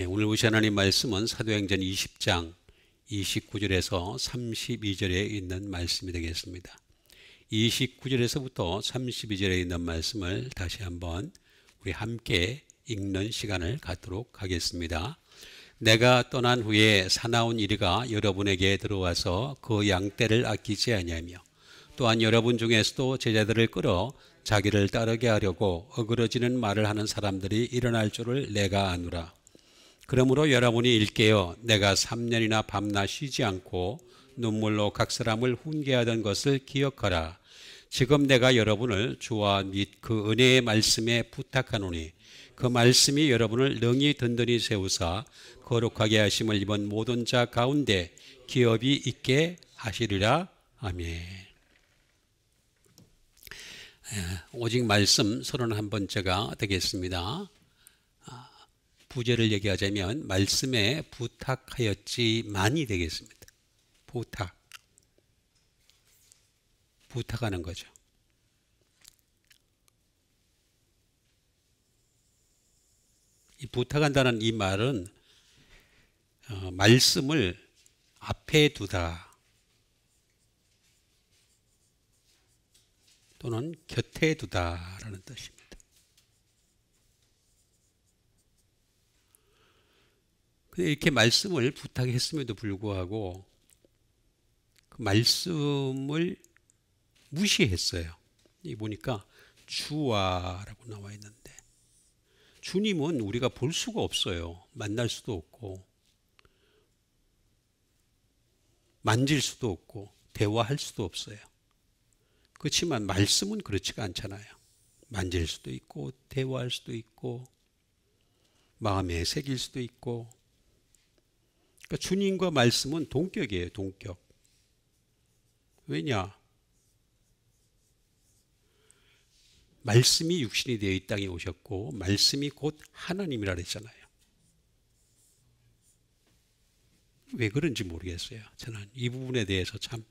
오늘 보실 하나님 말씀은 사도행전 20장 29절에서 32절에 있는 말씀이 되겠습니다. 29절에서부터 32절에 있는 말씀을 다시 한번 우리 함께 읽는 시간을 갖도록 하겠습니다. 내가 떠난 후에 사나운 이리가 여러분에게 들어와서 그 양떼를 아끼지 아니하며 또한 여러분 중에서도 제자들을 끌어 자기를 따르게 하려고 어그러지는 말을 하는 사람들이 일어날 줄을 내가 아노라. 그러므로 여러분이 일깨어 내가 3년이나 밤낮 쉬지 않고 눈물로 각 사람을 훈계하던 것을 기억하라. 지금 내가 여러분을 주와 및 그 은혜의 말씀에 부탁하노니 그 말씀이 여러분을 능히 든든히 세우사 거룩하게 하심을 입은 모든 자 가운데 기업이 있게 하시리라. 아멘. 오직 말씀 31번째가 되겠습니다. 부제를 얘기하자면 말씀에 부탁하였지만이 되겠습니다. 부탁하는 거죠. 이 부탁한다는 이 말은 말씀을 앞에 두다 또는 곁에 두다라는 뜻입니다. 이렇게 말씀을 부탁했음에도 불구하고 그 말씀을 무시했어요. 이 보니까 주와라고 나와 있는데 주님은 우리가 볼 수가 없어요. 만날 수도 없고 만질 수도 없고 대화할 수도 없어요. 그렇지만 말씀은 그렇지가 않잖아요. 만질 수도 있고 대화할 수도 있고 마음에 새길 수도 있고. 그러니까 주님과 말씀은 동격이에요. 동격. 왜냐? 말씀이 육신이 되어 이 땅에 오셨고 말씀이 곧 하나님이라 그랬잖아요. 왜 그런지 모르겠어요. 저는 이 부분에 대해서 참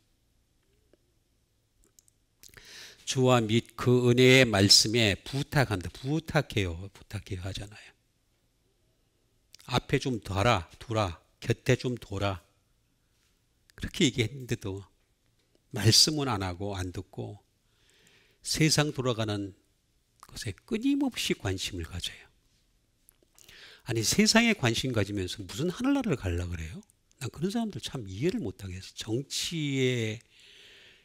주와 및 그 은혜의 말씀에 부탁한다. 부탁해요 하잖아요. 앞에 좀 두라. 곁에 좀 둬라. 그렇게 얘기했는데도 말씀은 안 하고 안 듣고 세상 돌아가는 것에 끊임없이 관심을 가져요. 아니 세상에 관심 가지면서 무슨 하늘나라를 가려고 그래요? 난 그런 사람들 참 이해를 못하겠어. 정치의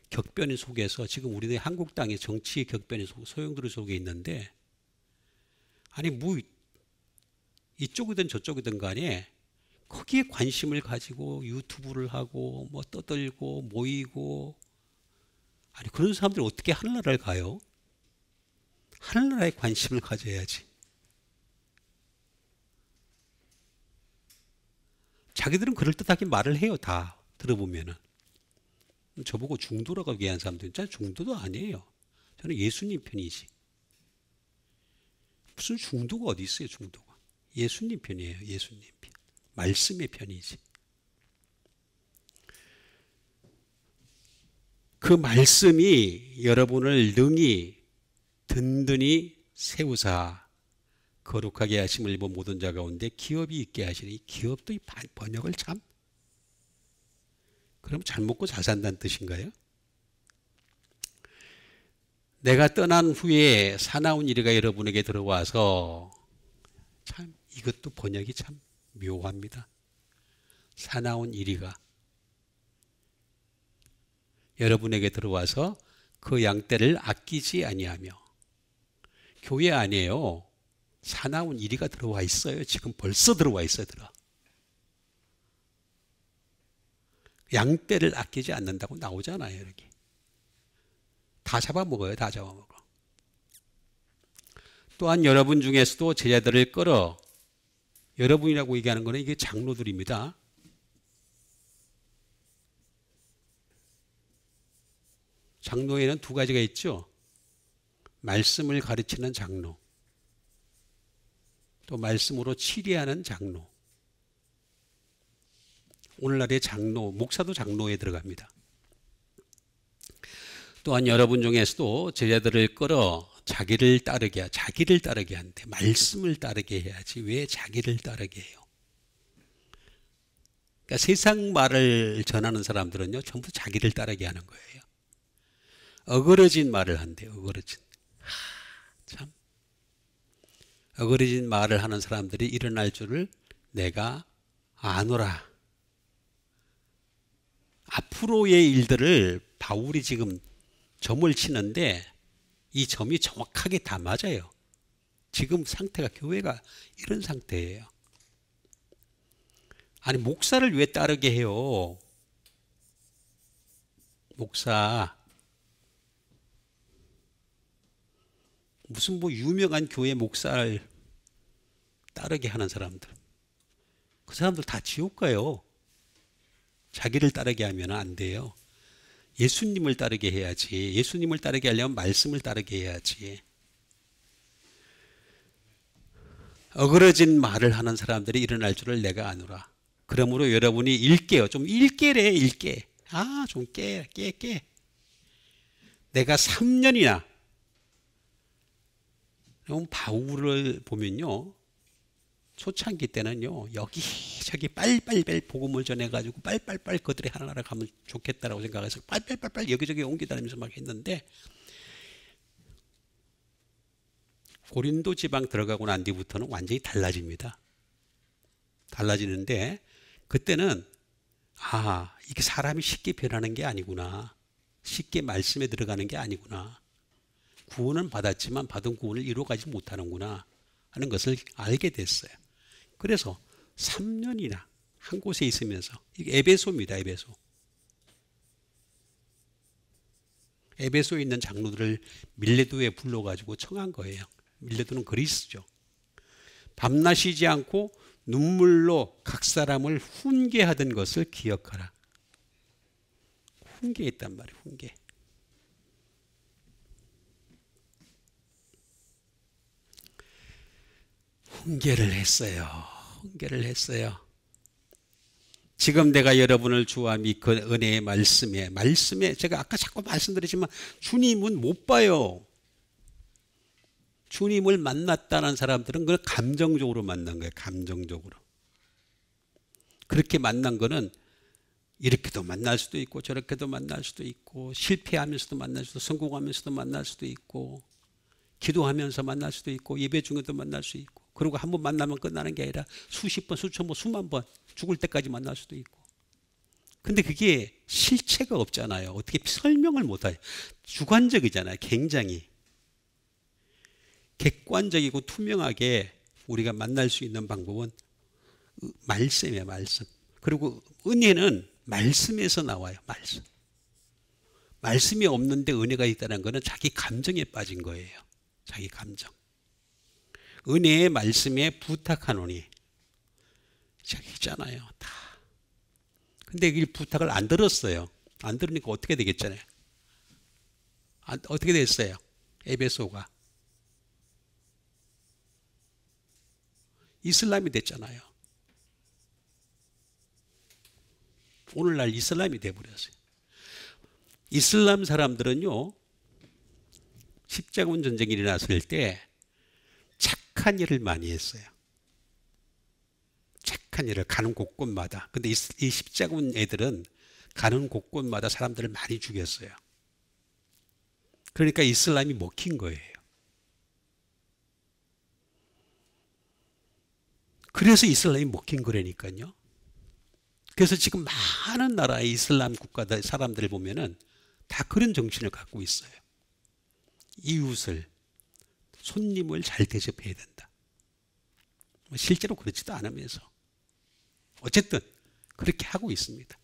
격변 속에서 지금 우리네 한국 땅이 정치의 격변의 소용돌이 속에 있는데 아니 뭐 이쪽이든 저쪽이든 간에 거기에 관심을 가지고 유튜브를 하고 뭐 떠들고 모이고 아니 그런 사람들이 어떻게 하늘나라를 가요? 하늘나라에 관심을 가져야지. 자기들은 그럴듯하게 말을 해요. 다 들어보면은. 저보고 중도라고 얘기한 사람들은 저는 중도도 아니에요. 저는 예수님 편이지. 무슨 중도가 어디 있어요, 중도가. 예수님 편이에요, 예수님 편. 말씀의 편이지. 그 말씀이 여러분을 능히 든든히 세우사 거룩하게 하심을 입은 모든 자 가운데 기업이 있게 하시니 기업도 이 번역을 참 그럼 잘 먹고 잘 산다는 뜻인가요? 내가 떠난 후에 사나운 이리가 여러분에게 들어와서 참 이것도 번역이 참 묘합니다. 사나운 이리가 여러분에게 들어와서 그 양떼를 아끼지 아니하며 교회 안에요. 사나운 이리가 들어와 있어요. 지금 벌써 들어와 있어요. 양떼를 아끼지 않는다고 나오잖아요. 여기 다 잡아먹어요. 다 잡아먹어. 또한 여러분 중에서도 제자들을 끌어 여러분이라고 얘기하는 거는 이게 장로들입니다. 장로에는 두 가지가 있죠. 말씀을 가르치는 장로, 또 말씀으로 치리하는 장로. 오늘날의 장로, 목사도 장로에 들어갑니다. 또한 여러분 중에서도 제자들을 끌어 자기를 따르게 한대. 말씀을 따르게 해야지 왜 자기를 따르게 해요? 그러니까 세상 말을 전하는 사람들은요, 전부 자기를 따르게 하는 거예요. 어그러진 말을 한대요. 어그러진. 참. 어그러진 말을 하는 사람들이 일어날 줄을 내가 아노라. 앞으로의 일들을 바울이 지금 점을 치는데 이 점이 정확하게 다 맞아요. 지금 상태가, 교회가 이런 상태예요. 아니, 목사를 왜 따르게 해요? 목사. 무슨 뭐 유명한 교회 목사를 따르게 하는 사람들. 그 사람들 다 지옥 가요. 자기를 따르게 하면 안 돼요. 예수님을 따르게 해야지. 예수님을 따르게 하려면 말씀을 따르게 해야지. 어그러진 말을 하는 사람들이 일어날 줄을 내가 아노라. 그러므로 여러분이 읽게요. 좀 읽게래, 읽게. 아, 좀 깨. 내가 3년이나. 그럼 바울을 보면요, 초창기 때는요, 여기저기 빨빨빨 복음을 전해가지고 빨빨빨 그들이 하나나라 가면 좋겠다라고 생각해서 빨빨빨 여기저기 옮기다니면서 막 했는데, 고린도 지방 들어가고 난 뒤부터는 완전히 달라집니다. 달라지는데, 그때는 이게 사람이 쉽게 변하는 게 아니구나. 쉽게 말씀에 들어가는 게 아니구나. 구원은 받았지만 받은 구원을 이루어가지 못하는구나 하는 것을 알게 됐어요. 그래서 3년이나 한 곳에 있으면서, 이게 에베소입니다. 에베소에 있는 장로들을 밀레도에 불러가지고 청한 거예요. 밀레도는 그리스죠. 밤낮 쉬지 않고 눈물로 각 사람을 훈계하던 것을 기억하라. 훈계했단 말이에요. 훈계. 훈계를 했어요. 지금 내가 여러분을 주와 그 은혜의 말씀에 제가 아까 자꾸 말씀드리지만 주님은 못 봐요. 주님을 만났다는 사람들은 그걸 감정적으로 만난 거예요. 감정적으로. 그렇게 만난 거는 이렇게도 만날 수도 있고 저렇게도 만날 수도 있고, 실패하면서도 만날 수도, 성공하면서도 만날 수도 있고, 기도하면서 만날 수도 있고, 예배 중에도 만날 수 있고, 그리고 한 번 만나면 끝나는 게 아니라 수십 번, 수천 번, 수만 번 죽을 때까지 만날 수도 있고. 근데 그게 실체가 없잖아요. 어떻게 설명을 못해요. 주관적이잖아요. 굉장히 객관적이고 투명하게 우리가 만날 수 있는 방법은 말씀이에요. 말씀. 그리고 은혜는 말씀에서 나와요. 말씀이 없는데 은혜가 있다는 것은 자기 감정에 빠진 거예요. 자기 감정. 은혜의 말씀에 부탁하노니. 저기 있잖아요. 다. 근데 이 부탁을 안 들었어요. 안 들으니까 어떻게 되겠잖아요. 어떻게 됐어요? 에베소가. 이슬람이 됐잖아요. 오늘날 이슬람이 돼버렸어요. 이슬람 사람들은요, 십자군 전쟁이 일어났을 때 착한 일을 많이 했어요. 착한 일을 가는 곳곳마다. 근데 이 십자군 애들은 가는 곳곳마다 사람들을 많이 죽였어요. 그러니까 이슬람이 먹힌 거예요. 그래서 이슬람이 먹힌 거라니까요. 그래서 지금 많은 나라의 이슬람 국가들 사람들을 보면은 다 그런 정신을 갖고 있어요. 이웃을, 손님을 잘 대접해야 된다. 실제로 그렇지도 않으면서 어쨌든 그렇게 하고 있습니다.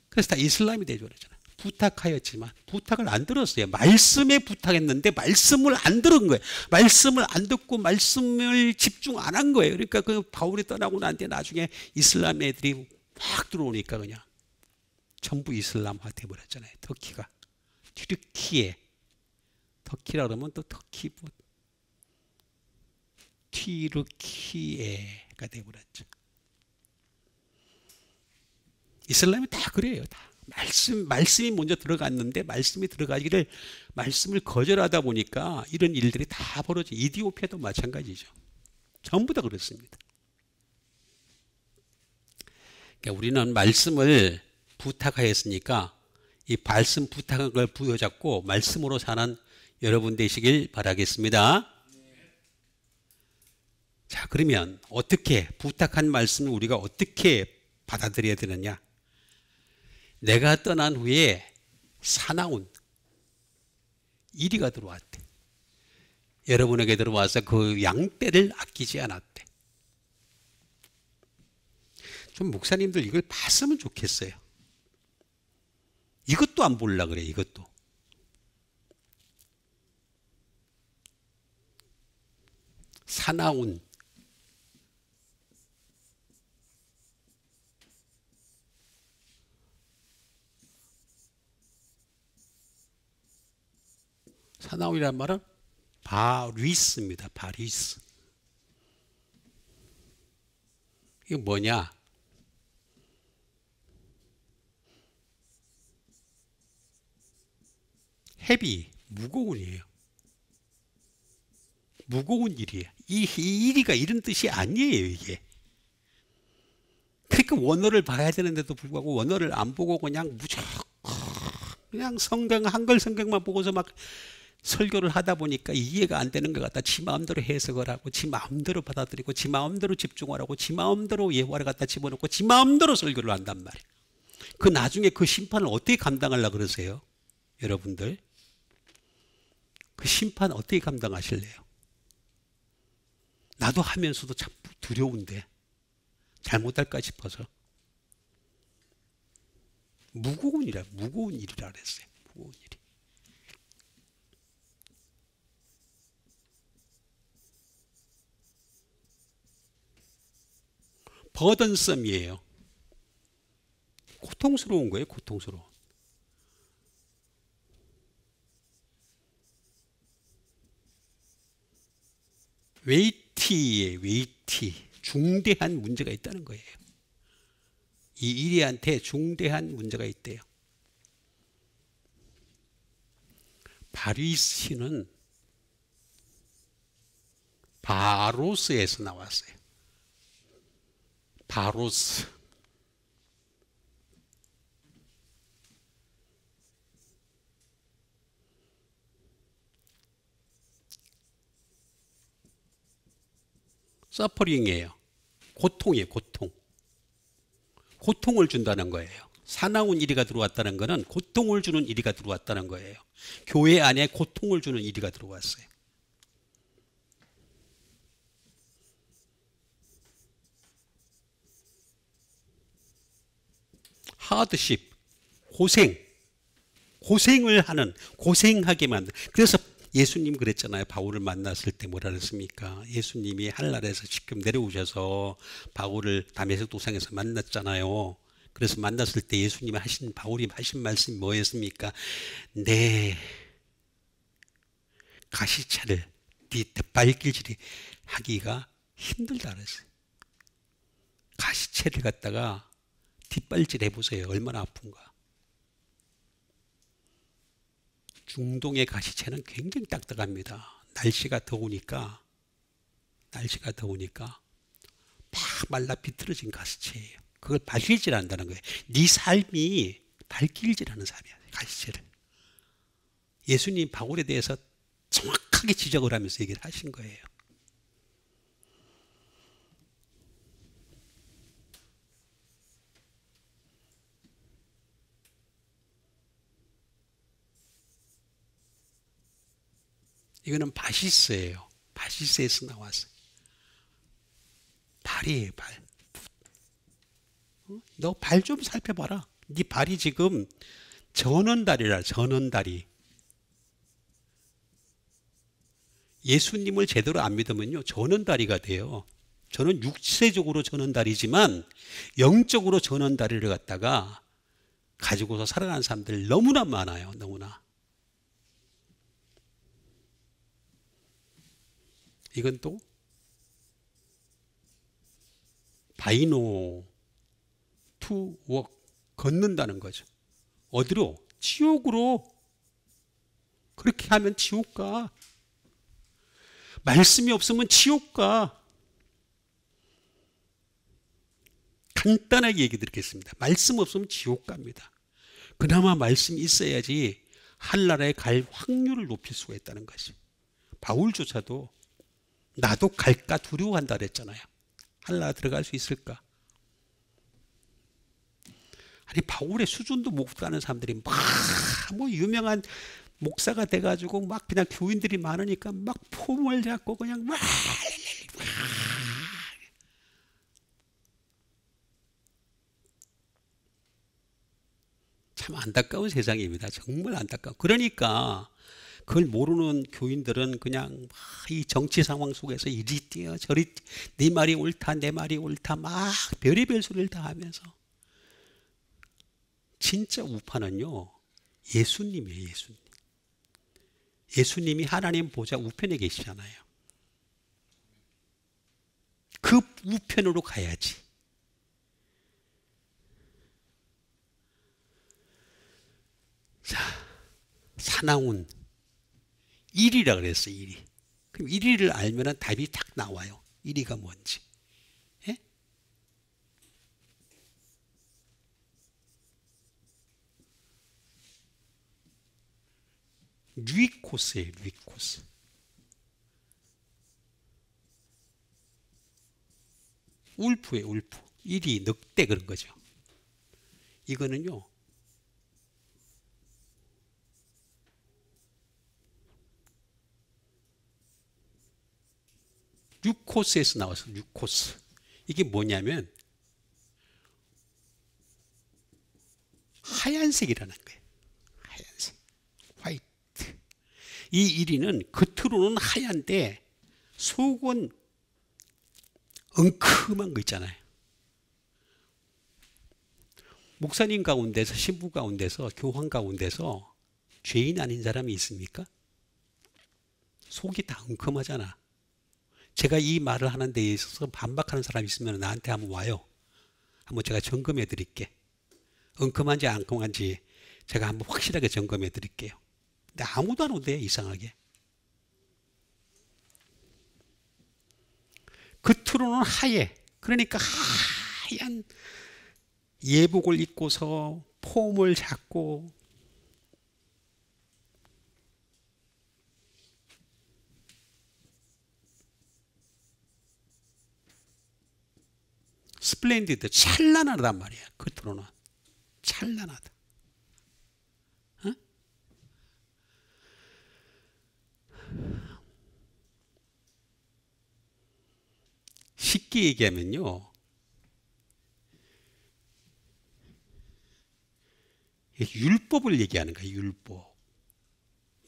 그래서 다 이슬람이 되죠. 그러잖아요. 부탁하였지만 부탁을 안 들었어요. 말씀에 부탁했는데 말씀을 안 들은 거예요. 말씀을 안 듣고 말씀을 집중 안 한 거예요. 그러니까 그 바울이 떠나고 난 뒤에 나중에 이슬람 애들이 막 들어오니까 그냥 전부 이슬람화 돼버렸잖아요. 터키가. 터키라 그러면 또 터키 튀르키예가 돼버렸죠. 이슬람이 다 그래요. 다. 말씀이 먼저 들어갔는데 말씀이 들어가기를 말씀을 거절하다 보니까 이런 일들이 다 벌어져. 이디오피아도 마찬가지죠. 전부 다 그렇습니다. 그러니까 우리는 말씀을 부탁하였으니까 이 말씀 부탁한 걸 부여잡고 말씀으로 사는 여러분 되시길 바라겠습니다. 자, 그러면 어떻게 부탁한 말씀을 우리가 어떻게 받아들여야 되느냐? 내가 떠난 후에 사나운 이리가 들어왔대. 여러분에게 들어와서 그 양떼를 아끼지 않았대. 좀 목사님들 이걸 봤으면 좋겠어요. 이것도 안 볼라 그래. 이것도. 사나운 사나운이란 말은 바리스입니다. 바리스. 이게 뭐냐? 헤비, 무거운이에요. 무거운 일이에요. 이 일이가 이런 뜻이 아니에요, 이게. 그러니까 원어를 봐야 되는데도 불구하고 원어를 안 보고 그냥 무조건 그냥 성경, 한글 성경만 보고서 막 설교를 하다 보니까 이해가 안 되는 것 같다. 지 마음대로 해석을 하고, 지 마음대로 받아들이고, 지 마음대로 집중을 하고, 지 마음대로 예화를 갖다 집어넣고, 지 마음대로 설교를 한단 말이에요. 그 나중에 그 심판을 어떻게 감당하려고 그러세요? 여러분들. 그 심판 어떻게 감당하실래요? 나도 하면서도 참 두려운데 잘못할까 싶어서. 무거운 일이라 그랬어요. 무거운 일이. 버든섬이에요. 고통스러운 거예요. 고통스러운. 웨이티예요. 웨이티. 중대한 문제가 있다는 거예요. 이 일이한테 중대한 문제가 있대요. 바리스는 바로스에서 나왔어요. 바로스. 서퍼링이에요. 고통이에요. 고통. 고통을 준다는 거예요. 사나운 이리가 들어왔다는 것은 고통을 주는 이리가 들어왔다는 거예요. 교회 안에 고통을 주는 이리가 들어왔어요. 하드십, 고생을 하는, 고생하게 만든. 그래서 예수님 그랬잖아요. 바울을 만났을 때 뭐라 그랬습니까? 예수님이 하늘나라에서 지금 내려오셔서 바울을 다메섹 도상에서 만났잖아요. 그래서 만났을 때 예수님이 바울이 하신 말씀이 뭐였습니까? 내 가시차를 네 발길질이 하기가 힘들다 그랬어요. 가시채를 갖다가 뒷발질 해보세요. 얼마나 아픈가. 중동의 가시채는 굉장히 딱딱합니다. 날씨가 더우니까 막 말라 비틀어진 가시채예요. 그걸 발길질 한다는 거예요. 네 삶이 발길질하는 삶이야. 가시채를. 예수님 바울에 대해서 정확하게 지적을 하면서 얘기를 하신 거예요. 이거는 바시스예요. 바시스에서 나왔어요. 발이에요, 발. 너 발 좀 살펴봐라. 네 발이 지금 전원다리라, 전원다리. 예수님을 제대로 안 믿으면요, 전원다리가 돼요. 저는 육체적으로 전원다리지만 영적으로 전원다리를 갖다가 가지고서 살아가는 사람들 너무나 많아요. 너무나. 이건 또 바이노 투 웍, 걷는다는 거죠. 어디로? 지옥으로. 그렇게 하면 지옥 가. 말씀이 없으면 지옥 가. 간단하게 얘기 드리겠습니다. 말씀 없으면 지옥 갑니다. 그나마 말씀이 있어야지 한나라에 갈 확률을 높일 수가 있다는 것이. 바울조차도 나도 갈까 두려워한다 그랬잖아요. 한나라 들어갈 수 있을까? 아니 바울의 수준도 못 가는 사람들이 막 뭐 유명한 목사가 돼가지고 막 그냥 교인들이 많으니까 막 폼을 잡고 그냥 막 참 안타까운 세상입니다. 정말 안타까워. 그러니까 그걸 모르는 교인들은 그냥 이 정치 상황 속에서 이리 뛰어 저리 네 말이 옳다 내 말이 옳다 막 별의별 소리를 다 하면서. 진짜 우파는요 예수님이에요. 예수님. 예수님이 하나님 보좌 우편에 계시잖아요. 그 우편으로 가야지. 자, 사나운 1위라 그랬어요. 1위. 그럼 1위를 알면 답이 딱 나와요. 1위가 뭔지. 예? 루이코스예요. 루이코스. 울프예요. 울프. 1위 늑대 그런 거죠. 이거는요. 루코스에서 나와서 루코스. 이게 뭐냐면 하얀색이라는 거예요. 하얀색. 화이트. 이 1위는 겉으로는 하얀데 속은 엉큼한 거 있잖아요. 목사님 가운데서 신부 가운데서 교황 가운데서 죄인 아닌 사람이 있습니까? 속이 다 엉큼하잖아. 제가 이 말을 하는 데 있어서 반박하는 사람이 있으면 나한테 한번 와요. 한번 제가 점검해 드릴게. 엉큼한지 안 엉큼한지 제가 한번 확실하게 점검해 드릴게요. 근데 아무도 안 온대요. 이상하게. 겉으로는 하얘. 그러니까 하얀 예복을 입고서 폼을 잡고 스플렌디드 찬란하단 말이야. 겉으로는 찬란하다. 어? 쉽게 얘기하면요. 율법을 얘기하는 거예요. 율법.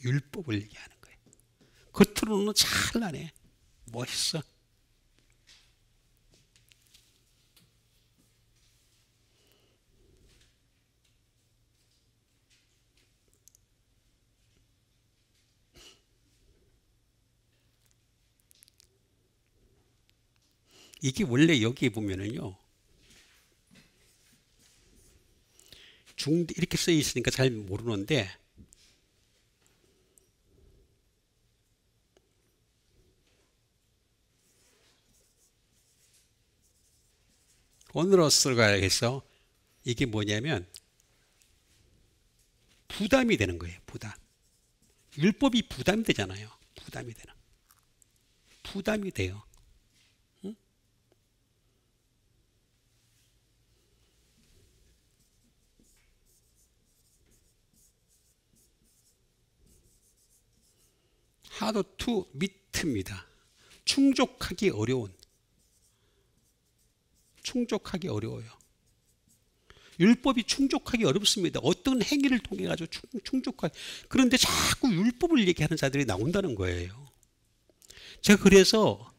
율법을 얘기하는 거예요. 겉으로는 찬란해. 멋있어. 이게 원래 여기 보면은요. 이렇게 써 있으니까 잘 모르는데 오늘로서가 해서 이게 뭐냐면 부담이 되는 거예요. 부담. 율법이 부담이 되잖아요. 부담이 되는. 부담이 돼요. 응? 하도 투 미트입니다. 충족하기 어려운. 충족하기 어려워요. 율법이 충족하기 어렵습니다. 어떤 행위를 통해 가지고 충족하기. 그런데 자꾸 율법을 얘기하는 자들이 나온다는 거예요. 제가 그래서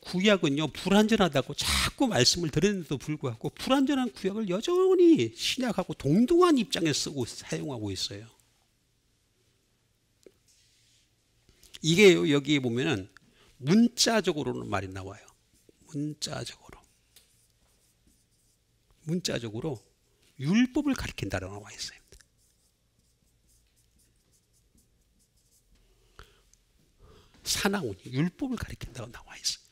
구약은요 불완전하다고 자꾸 말씀을 드렸는데도 불구하고 불완전한 구약을 여전히 신약하고 동등한 입장에 쓰고 사용하고 있어요. 이게 여기 보면은 문자적으로는 말이 나와요. 문자적으로 율법을 가리킨다라고 나와 있어요. 사나운이 율법을 가리킨다고 나와 있어요.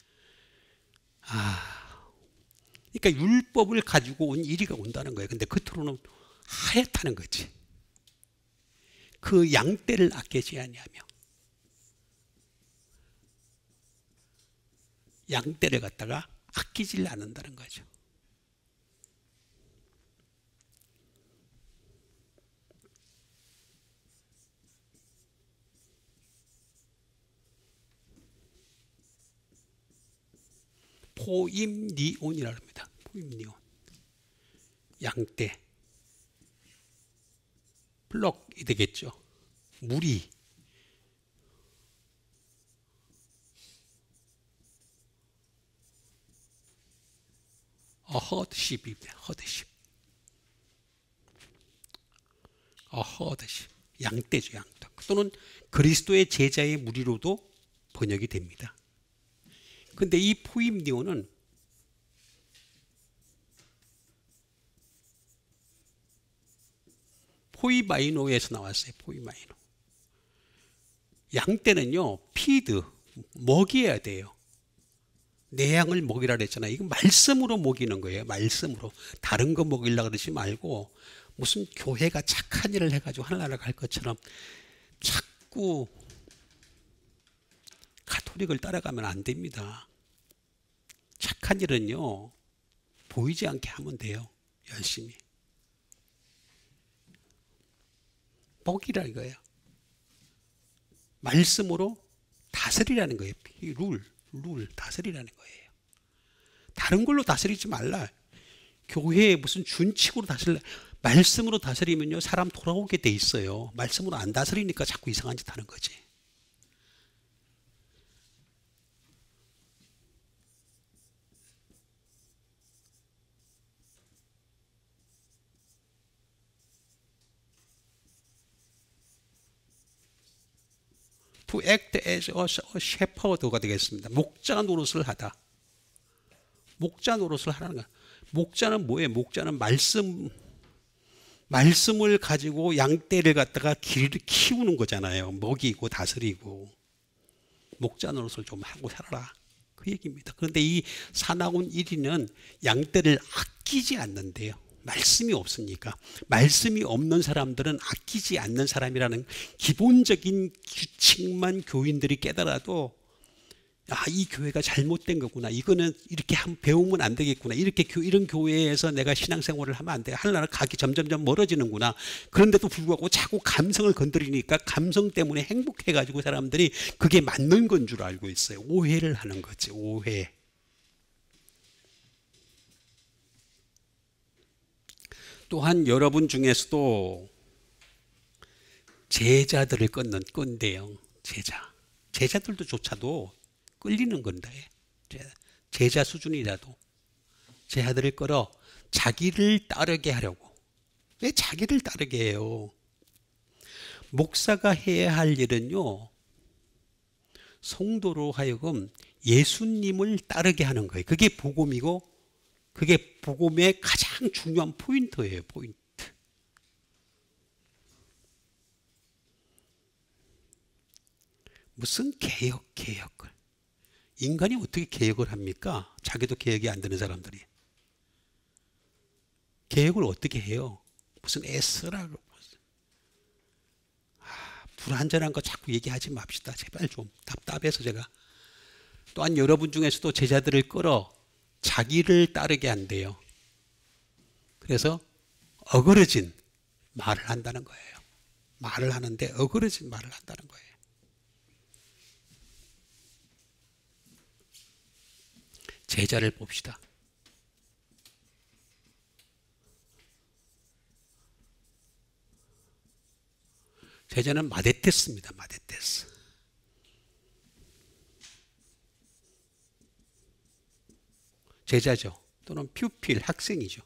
그러니까 율법을 가지고 온 이리가 온다는 거예요. 근데 겉으로는 하얗다는 거지. 그 양떼를 아끼지 아니하며 양떼를 갖다가 아끼질 않는다는 거죠. 포임니온이라고 합니다. 포임니온. 양떼. 플럭이 되겠죠. 무리. 허드십입니다. 허드십. 허드십. 양떼죠. 양떼. 또는 그리스도의 제자의 무리로도 번역이 됩니다. 근데 이 포임니온은 포이마이노에서 나왔어요. 포이마이노. 양떼는요, 피드, 먹여야 돼요. 내 양을 먹이라 그랬잖아요. 이거 말씀으로 먹이는 거예요. 말씀으로. 다른 거 먹이려고 그러지 말고 무슨 교회가 착한 일을 해가지고 하늘나라 갈 것처럼 자꾸 가톨릭을 따라가면 안 됩니다. 착한 일은요, 보이지 않게 하면 돼요. 열심히. 먹이라는 거예요. 말씀으로 다스리라는 거예요. 룰 다스리라는 거예요. 다른 걸로 다스리지 말라. 교회에 무슨 준칙으로 다스리라. 말씀으로 다스리면요, 사람 돌아오게 돼 있어요. 말씀으로 안 다스리니까 자꾸 이상한 짓 하는 거지. To act as a shepherd가 되겠습니다. 목자 노릇을 하다. 목자 노릇을 하라는 거야. 목자는 뭐예요? 목자는 말씀을 가지고 양떼를 갖다가 키우는 거잖아요. 먹이고 다스리고. 목자 노릇을 좀 하고 살아라. 그 얘기입니다. 그런데 이 사나운 1위는 양떼를 아끼지 않는데요. 말씀이 없으니까. 말씀이 없는 사람들은 아끼지 않는 사람이라는 기본적인 규칙만 교인들이 깨달아도, 아, 이 교회가 잘못된 거구나. 이거는 이렇게 배우면 안 되겠구나. 이런 교회에서 내가 신앙생활을 하면 안 돼. 하늘나라 가기 점점점 멀어지는구나. 그런데도 불구하고 자꾸 감성을 건드리니까 감성 때문에 행복해가지고 사람들이 그게 맞는 건 줄 알고 있어요. 오해를 하는 거지. 오해. 또한 여러분 중에서도 제자들을 끈대요. 제자들도 조차도 끌리는 건데, 제자 수준이라도 제자들을 끌어 자기를 따르게 하려고. 왜 자기를 따르게 해요? 목사가 해야 할 일은요, 성도로 하여금 예수님을 따르게 하는 거예요. 그게 복음이고, 그게 복음의 가장 중요한 포인트예요. 포인트. 무슨 개혁을. 인간이 어떻게 개혁을 합니까? 자기도 개혁이 안 되는 사람들이. 개혁을 어떻게 해요? 무슨 애쓰라고. 불완전한 거 자꾸 얘기하지 맙시다. 제발 좀. 답답해서 제가. 또한 여러분 중에서도 제자들을 끌어 자기를 따르게 한대요. 그래서 어그러진 말을 한다는 거예요. 말을 하는데 어그러진 말을 한다는 거예요. 제자를 봅시다. 제자는 마데테스입니다. 마데테스. 제자죠. 또는 퓨필, 학생이죠.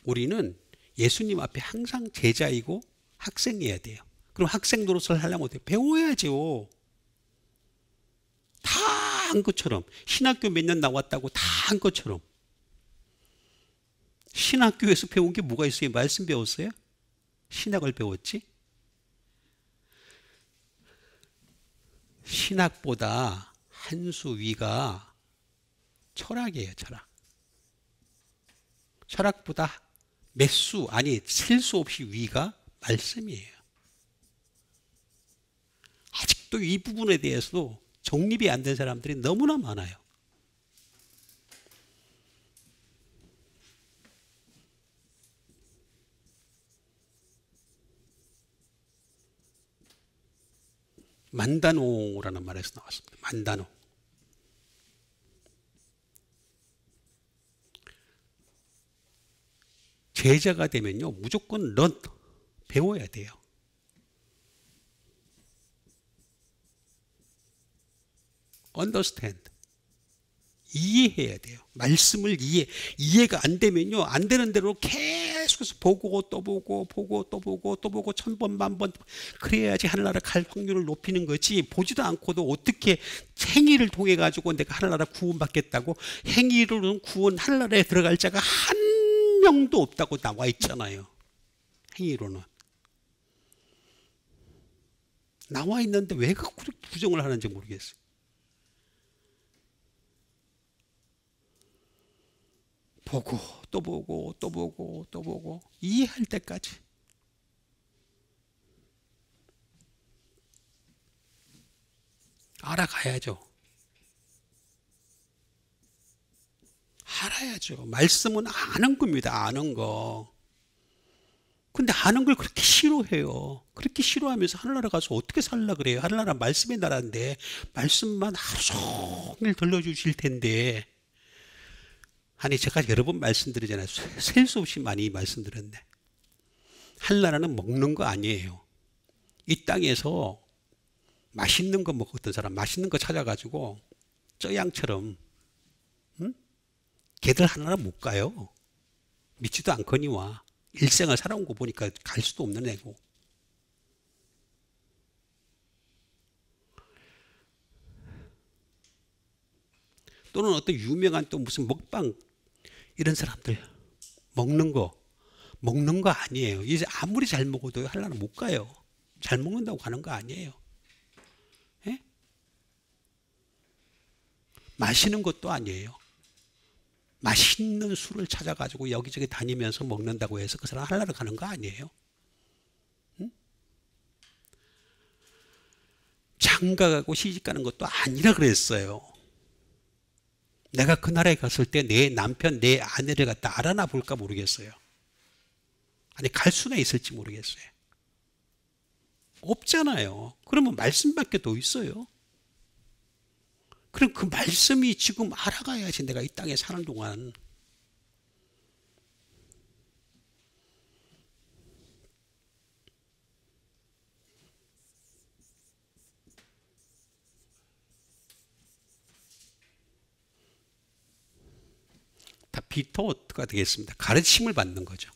우리는 예수님 앞에 항상 제자이고 학생이어야 돼요. 그럼 학생 노릇을 하려면 어때요? 배워야죠. 다 한 것처럼. 신학교 몇 년 나왔다고 다 한 것처럼. 신학교에서 배운 게 뭐가 있어요? 말씀 배웠어요? 신학을 배웠지? 신학보다 한 수 위가 철학이에요. 철학. 철학보다 몇 수, 아니 셀 수 없이 위가 말씀이에요. 아직도 이 부분에 대해서도 정립이 안 된 사람들이 너무나 많아요. 만다노라는 말에서 나왔습니다. 만다노. 제자가 되면요, 무조건 런, 배워야 돼요. understand. 이해해야 돼요. 말씀을 이해가 안 되면요, 안 되는 대로 계속해서 보고 또 보고 보고 또 보고 또 보고 1000번 만번 그래야지 하늘나라 갈 확률을 높이는 거지, 보지도 않고도 어떻게 행위를 통해 가지고 내가 하늘나라 구원받겠다고. 행위로는 구원, 하늘나라에 들어갈 자가 한 명도 없다고 나와 있잖아요. 행위로는 나와 있는데 왜 그렇게 부정을 하는지 모르겠어요. 보고 또 보고 또 보고 또 보고 이해할 때까지. 알아가야죠. 알아야죠. 말씀은 아는 겁니다. 아는 거. 근데 아는 걸 그렇게 싫어해요. 그렇게 싫어하면서 하늘나라 가서 어떻게 살라 그래요. 하늘나라 말씀의 나라인데 말씀만 하루 종일 들려주실 텐데. 아니, 제가 여러 번 말씀드리잖아요. 셀 수 없이 많이 말씀드렸네. 하늘나라는 먹는 거 아니에요. 이 땅에서 맛있는 거 먹었던 사람, 맛있는 거 찾아가지고 저 양처럼, 응? 걔들 하늘나라 못 가요. 믿지도 않거니와. 일생을 살아온 거 보니까 갈 수도 없는 애고. 또는 어떤 유명한 또 무슨 먹방, 이런 사람들 먹는 거 아니에요. 이제 아무리 잘 먹어도 하려면 못 가요. 잘 먹는다고 가는 거 아니에요. 예? 마시는 것도 아니에요. 맛있는 술을 찾아가지고 여기저기 다니면서 먹는다고 해서 그 사람 하려고 가는 거 아니에요. 응? 장가가고 시집가는 것도 아니라 그랬어요. 내가 그 나라에 갔을 때 내 남편, 내 아내를 갖다 알아나 볼까 모르겠어요. 아니, 갈 수나 있을지 모르겠어요. 없잖아요. 그러면 말씀밖에 더 있어요. 그럼 그 말씀이 지금 알아가야지 내가 이 땅에 사는 동안. 다 비토가 되겠습니다. 가르침을 받는 거죠.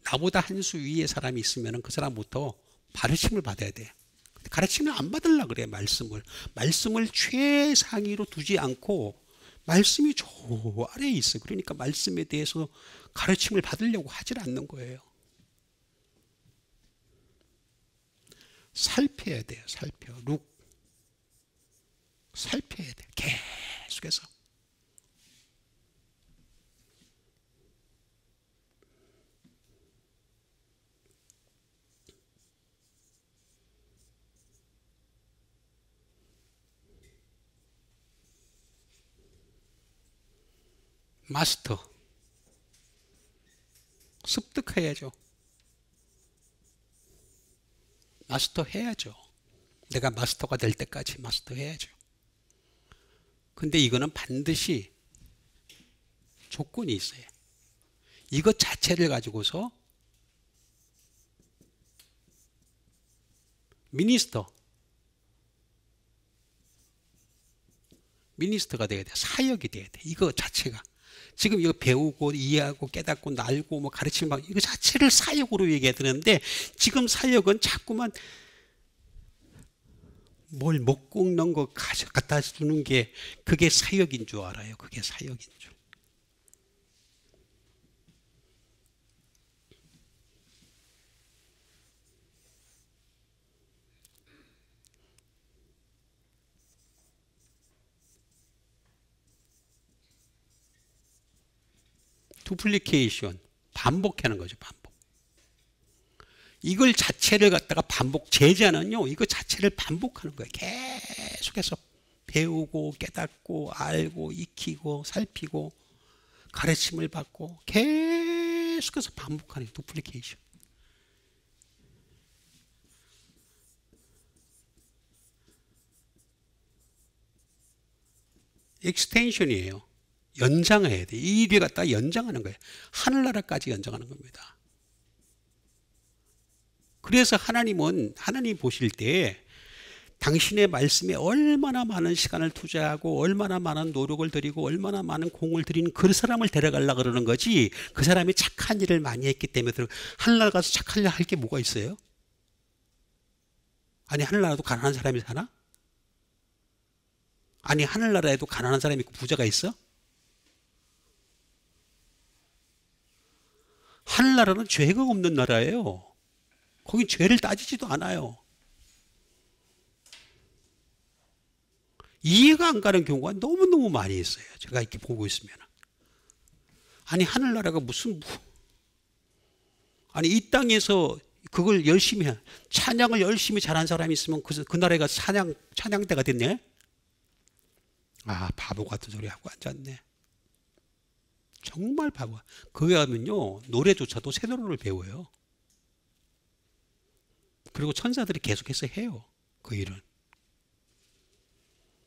나보다 한 수 위에 사람이 있으면 그 사람부터 가르침을 받아야 돼. 가르침을 안 받으려고 그래. 말씀을 최상위로 두지 않고 말씀이 저 아래에 있어. 그러니까 말씀에 대해서 가르침을 받으려고 하질 않는 거예요. 살펴야 돼요. 살펴야 돼. 계속해서. 마스터. 습득해야죠. 마스터 해야죠. 내가 마스터가 될 때까지 마스터 해야죠. 근데 이거는 반드시 조건이 있어요. 이것 자체를 가지고서 미니스터가 돼야 돼. 사역이 돼야 돼. 이거 자체가. 지금 이거 배우고 이해하고 깨닫고 알고 뭐 가르치면 이거 자체를 사역으로 얘기해야 되는데, 지금 사역은 자꾸만 뭘 먹고 먹는 거 갖다 주는 게 그게 사역인 줄 알아요. 그게 사역인 줄. duplication, 반복하는 거죠. 반복. 이걸 자체를 갖다가 반복, 제자는요 이거 자체를 반복하는 거예요. 계속해서 배우고 깨닫고 알고 익히고 살피고 가르침을 받고 계속해서 반복하는 duplication. extension이에요. 연장해야 돼. 이 일을 갖다가 연장하는 거예요. 하늘나라까지 연장하는 겁니다. 그래서 하나님 보실 때 당신의 말씀에 얼마나 많은 시간을 투자하고 얼마나 많은 노력을 들이고 얼마나 많은 공을 들이는 그 사람을 데려가려고 그러는 거지, 그 사람이 착한 일을 많이 했기 때문에 하늘나라 가서 착한 일 할 게 뭐가 있어요? 아니 하늘나라도 가난한 사람이 사나? 아니 하늘나라에도 가난한 사람이 있고 부자가 있어? 하늘나라는 죄가 없는 나라예요. 거긴 죄를 따지지도 않아요. 이해가 안 가는 경우가 너무너무 많이 있어요. 제가 이렇게 보고 있으면. 아니 하늘나라가 무슨 아니 이 땅에서 그걸 열심히 찬양을 열심히 잘한 사람이 있으면 그 나라가 찬양대가 됐네. 아 바보 같은 소리 하고 앉았네. 정말 바보. 거기 가면요 노래조차도 새 노래를 배워요. 그리고 천사들이 계속해서 해요. 그 일은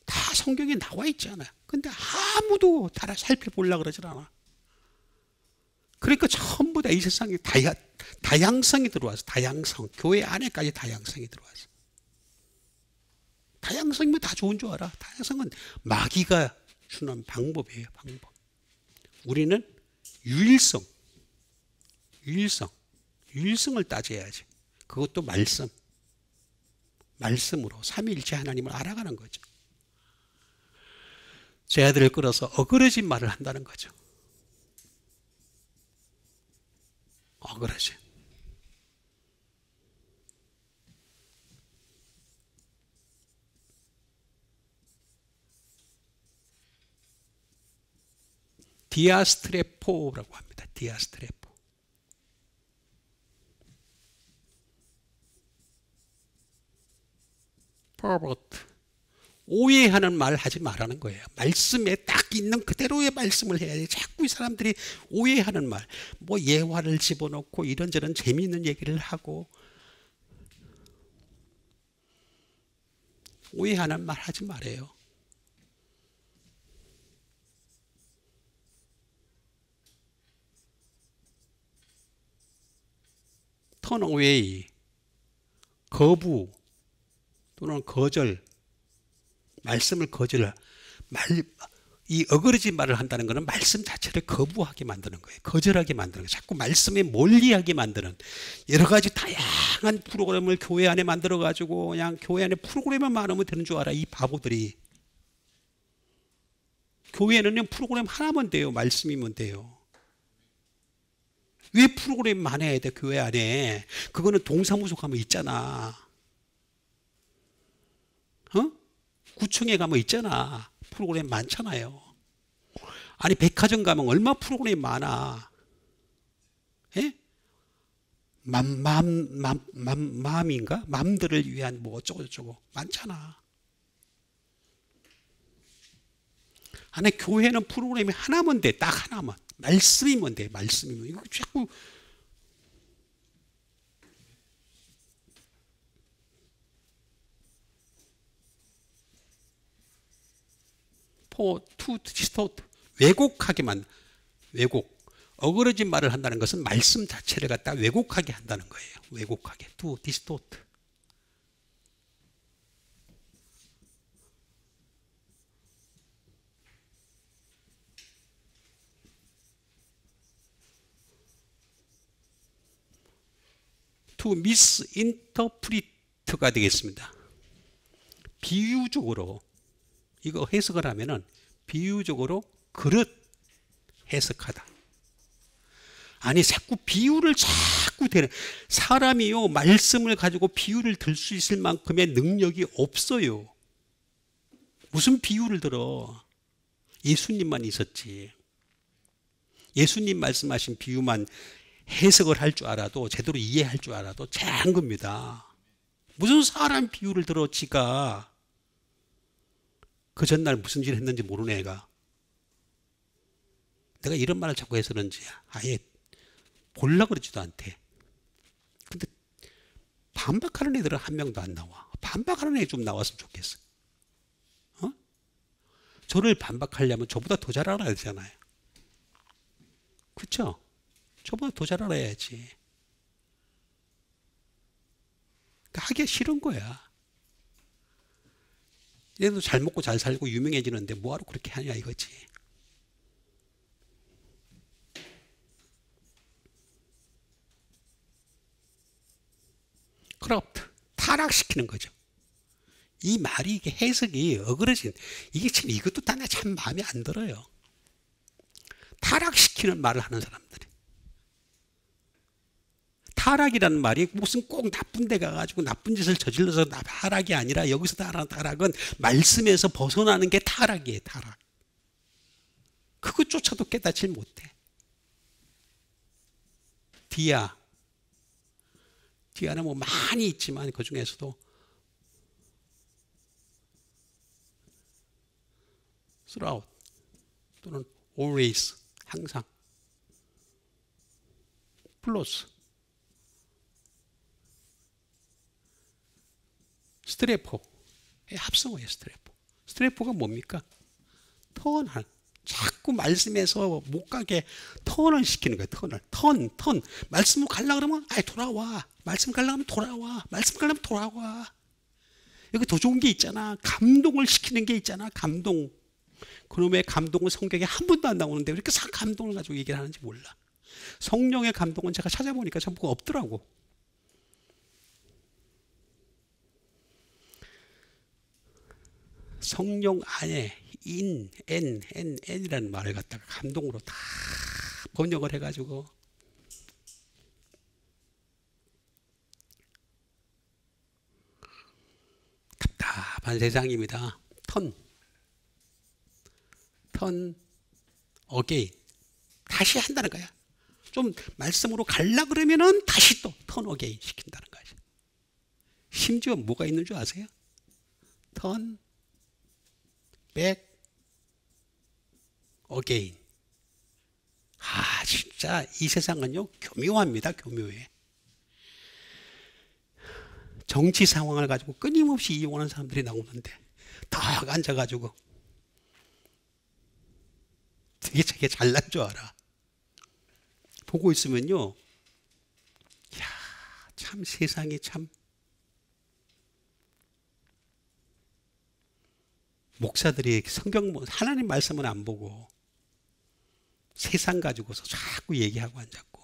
다 성경에 나와 있잖아요. 근데 아무도 다 살펴보려고 그러질 않아. 그러니까 전부 다 이 세상에 다양성이 들어와서, 다양성, 교회 안에까지 다양성이 들어와서. 다양성이면 다 좋은 줄 알아. 다양성은 마귀가 주는 방법이에요. 방법. 우리는 유일성을 따져야지. 그것도 말씀으로 삼위일체 하나님을 알아가는 거죠. 제 아들을 끌어서 어그러진 말을 한다는 거죠. 어그러진. 디아스트레포라고 합니다. 디아스트레포. 퍼버트. 오해하는 말 하지 말라는 거예요. 말씀에 딱 있는 그대로의 말씀을 해야지. 자꾸 이 사람들이 오해하는 말, 뭐 예화를 집어넣고 이런저런 재미있는 얘기를 하고 오해하는 말 하지 말아요. turn away, 거부 또는 거절, 말씀을 이 어그러진 말을 한다는 것은 말씀 자체를 거부하게 만드는 거예요. 거절하게 만드는 거예요. 자꾸 말씀에 멀리하게 만드는 여러 가지 다양한 프로그램을 교회 안에 만들어 가지고 그냥 교회 안에 프로그램만 많으면 되는 줄 알아. 이 바보들이. 교회는 그냥 프로그램 하나면 돼요. 말씀이면 돼요. 왜 프로그램 많아야 돼? 교회 안에. 그거는 동사무소 가면 있잖아. 구청에 가면 있잖아. 프로그램 많잖아요. 아니 백화점 가면 얼마 프로그램 많아. 예? 맘인가? 맘들을 위한 뭐 어쩌고저쩌고 많잖아. 아니 교회는 프로그램이 하나면 돼. 딱 하나만. 말씀이면 돼. 말씀이면. 이거 자꾸 to distort, 왜곡하게만, 왜곡. 어그러진 말을 한다는 것은 말씀 자체를 갖다 왜곡하게 한다는 거예요. 왜곡하게. to distort. to misinterpret가 되겠습니다. 비유적으로 이거 해석을 하면은 비유적으로 그릇 해석하다. 아니 자꾸 비유를 자꾸 대는 사람이요 말씀을 가지고 비유를 들 수 있을 만큼의 능력이 없어요. 무슨 비유를 들어? 예수님만 있었지. 예수님 말씀하신 비유만 해석을 할 줄 알아도, 제대로 이해할 줄 알아도 잘한 겁니다. 무슨 사람 비유를 들어 지가 그 전날 무슨 짓을 했는지 모르는 애가. 내가 이런 말을 자꾸 해서 그런지 아예 보려고 그러지도 않대. 근데 반박하는 애들은 한 명도 안 나와. 반박하는 애 좀 나왔으면 좋겠어. 저를 반박하려면 저보다 더 잘 알아야 되잖아요. 그렇죠? 저보다 더 잘 알아야지. 그러니까 하기가 싫은 거야. 얘도 잘 먹고 잘 살고 유명해지는데 뭐하러 그렇게 하냐 이거지. corrupt, 타락시키는 거죠. 이 말이 이게 해석이 어그러진, 이게 참 이것도 다 참 마음에 안 들어요. 타락시키는 말을 하는 사람들이. 타락이라는 말이 무슨 꼭 나쁜 데 가가지고 나쁜 짓을 저질러서 타락이 아니라 여기서 말하는 타락은 말씀에서 벗어나는 게 타락이에요. 타락. 그것조차도 깨닫지 못해. 디아는 뭐 많이 있지만 그 중에서도 throughout 또는 always 항상, 플러스 스트레포의 합성어예요. 스트레포가 뭡니까? 턴할, 자꾸 말씀에서 못 가게 턴을 시키는 거예요. 턴. 말씀을 가려고 그러면 아예 돌아와. 말씀 가려고 하면 돌아와. 말씀 가려면 돌아와. 여기 더 좋은 게 있잖아. 감동을 시키는 게 있잖아. 감동. 그놈의 감동은 성경에 한 번도 안 나오는데 왜 이렇게 감동을 가지고 얘기를 하는지 몰라. 성령의 감동은 제가 찾아보니까 전부 없더라고. 성령 안에 N이라는 말을 갖다가 감동으로 다 번역을 해가지고 답답한 세상입니다. 턴 어게인, 다시 한다는 거야. 좀 말씀으로 갈라 그러면은 다시 또 턴 어게인 시킨다는 거야. 심지어 뭐가 있는 줄 아세요? 턴 백 어게인. 진짜 이 세상은요 교묘합니다. 교묘해. 정치 상황을 가지고 끊임없이 이용하는 사람들이 나오는데 딱 앉아가지고 되게 자기가 잘난 줄 알아. 보고 있으면요, 참 세상이 참, 목사들이 성경 하나님 말씀은 안 보고 세상 가지고서 자꾸 얘기하고 앉았고,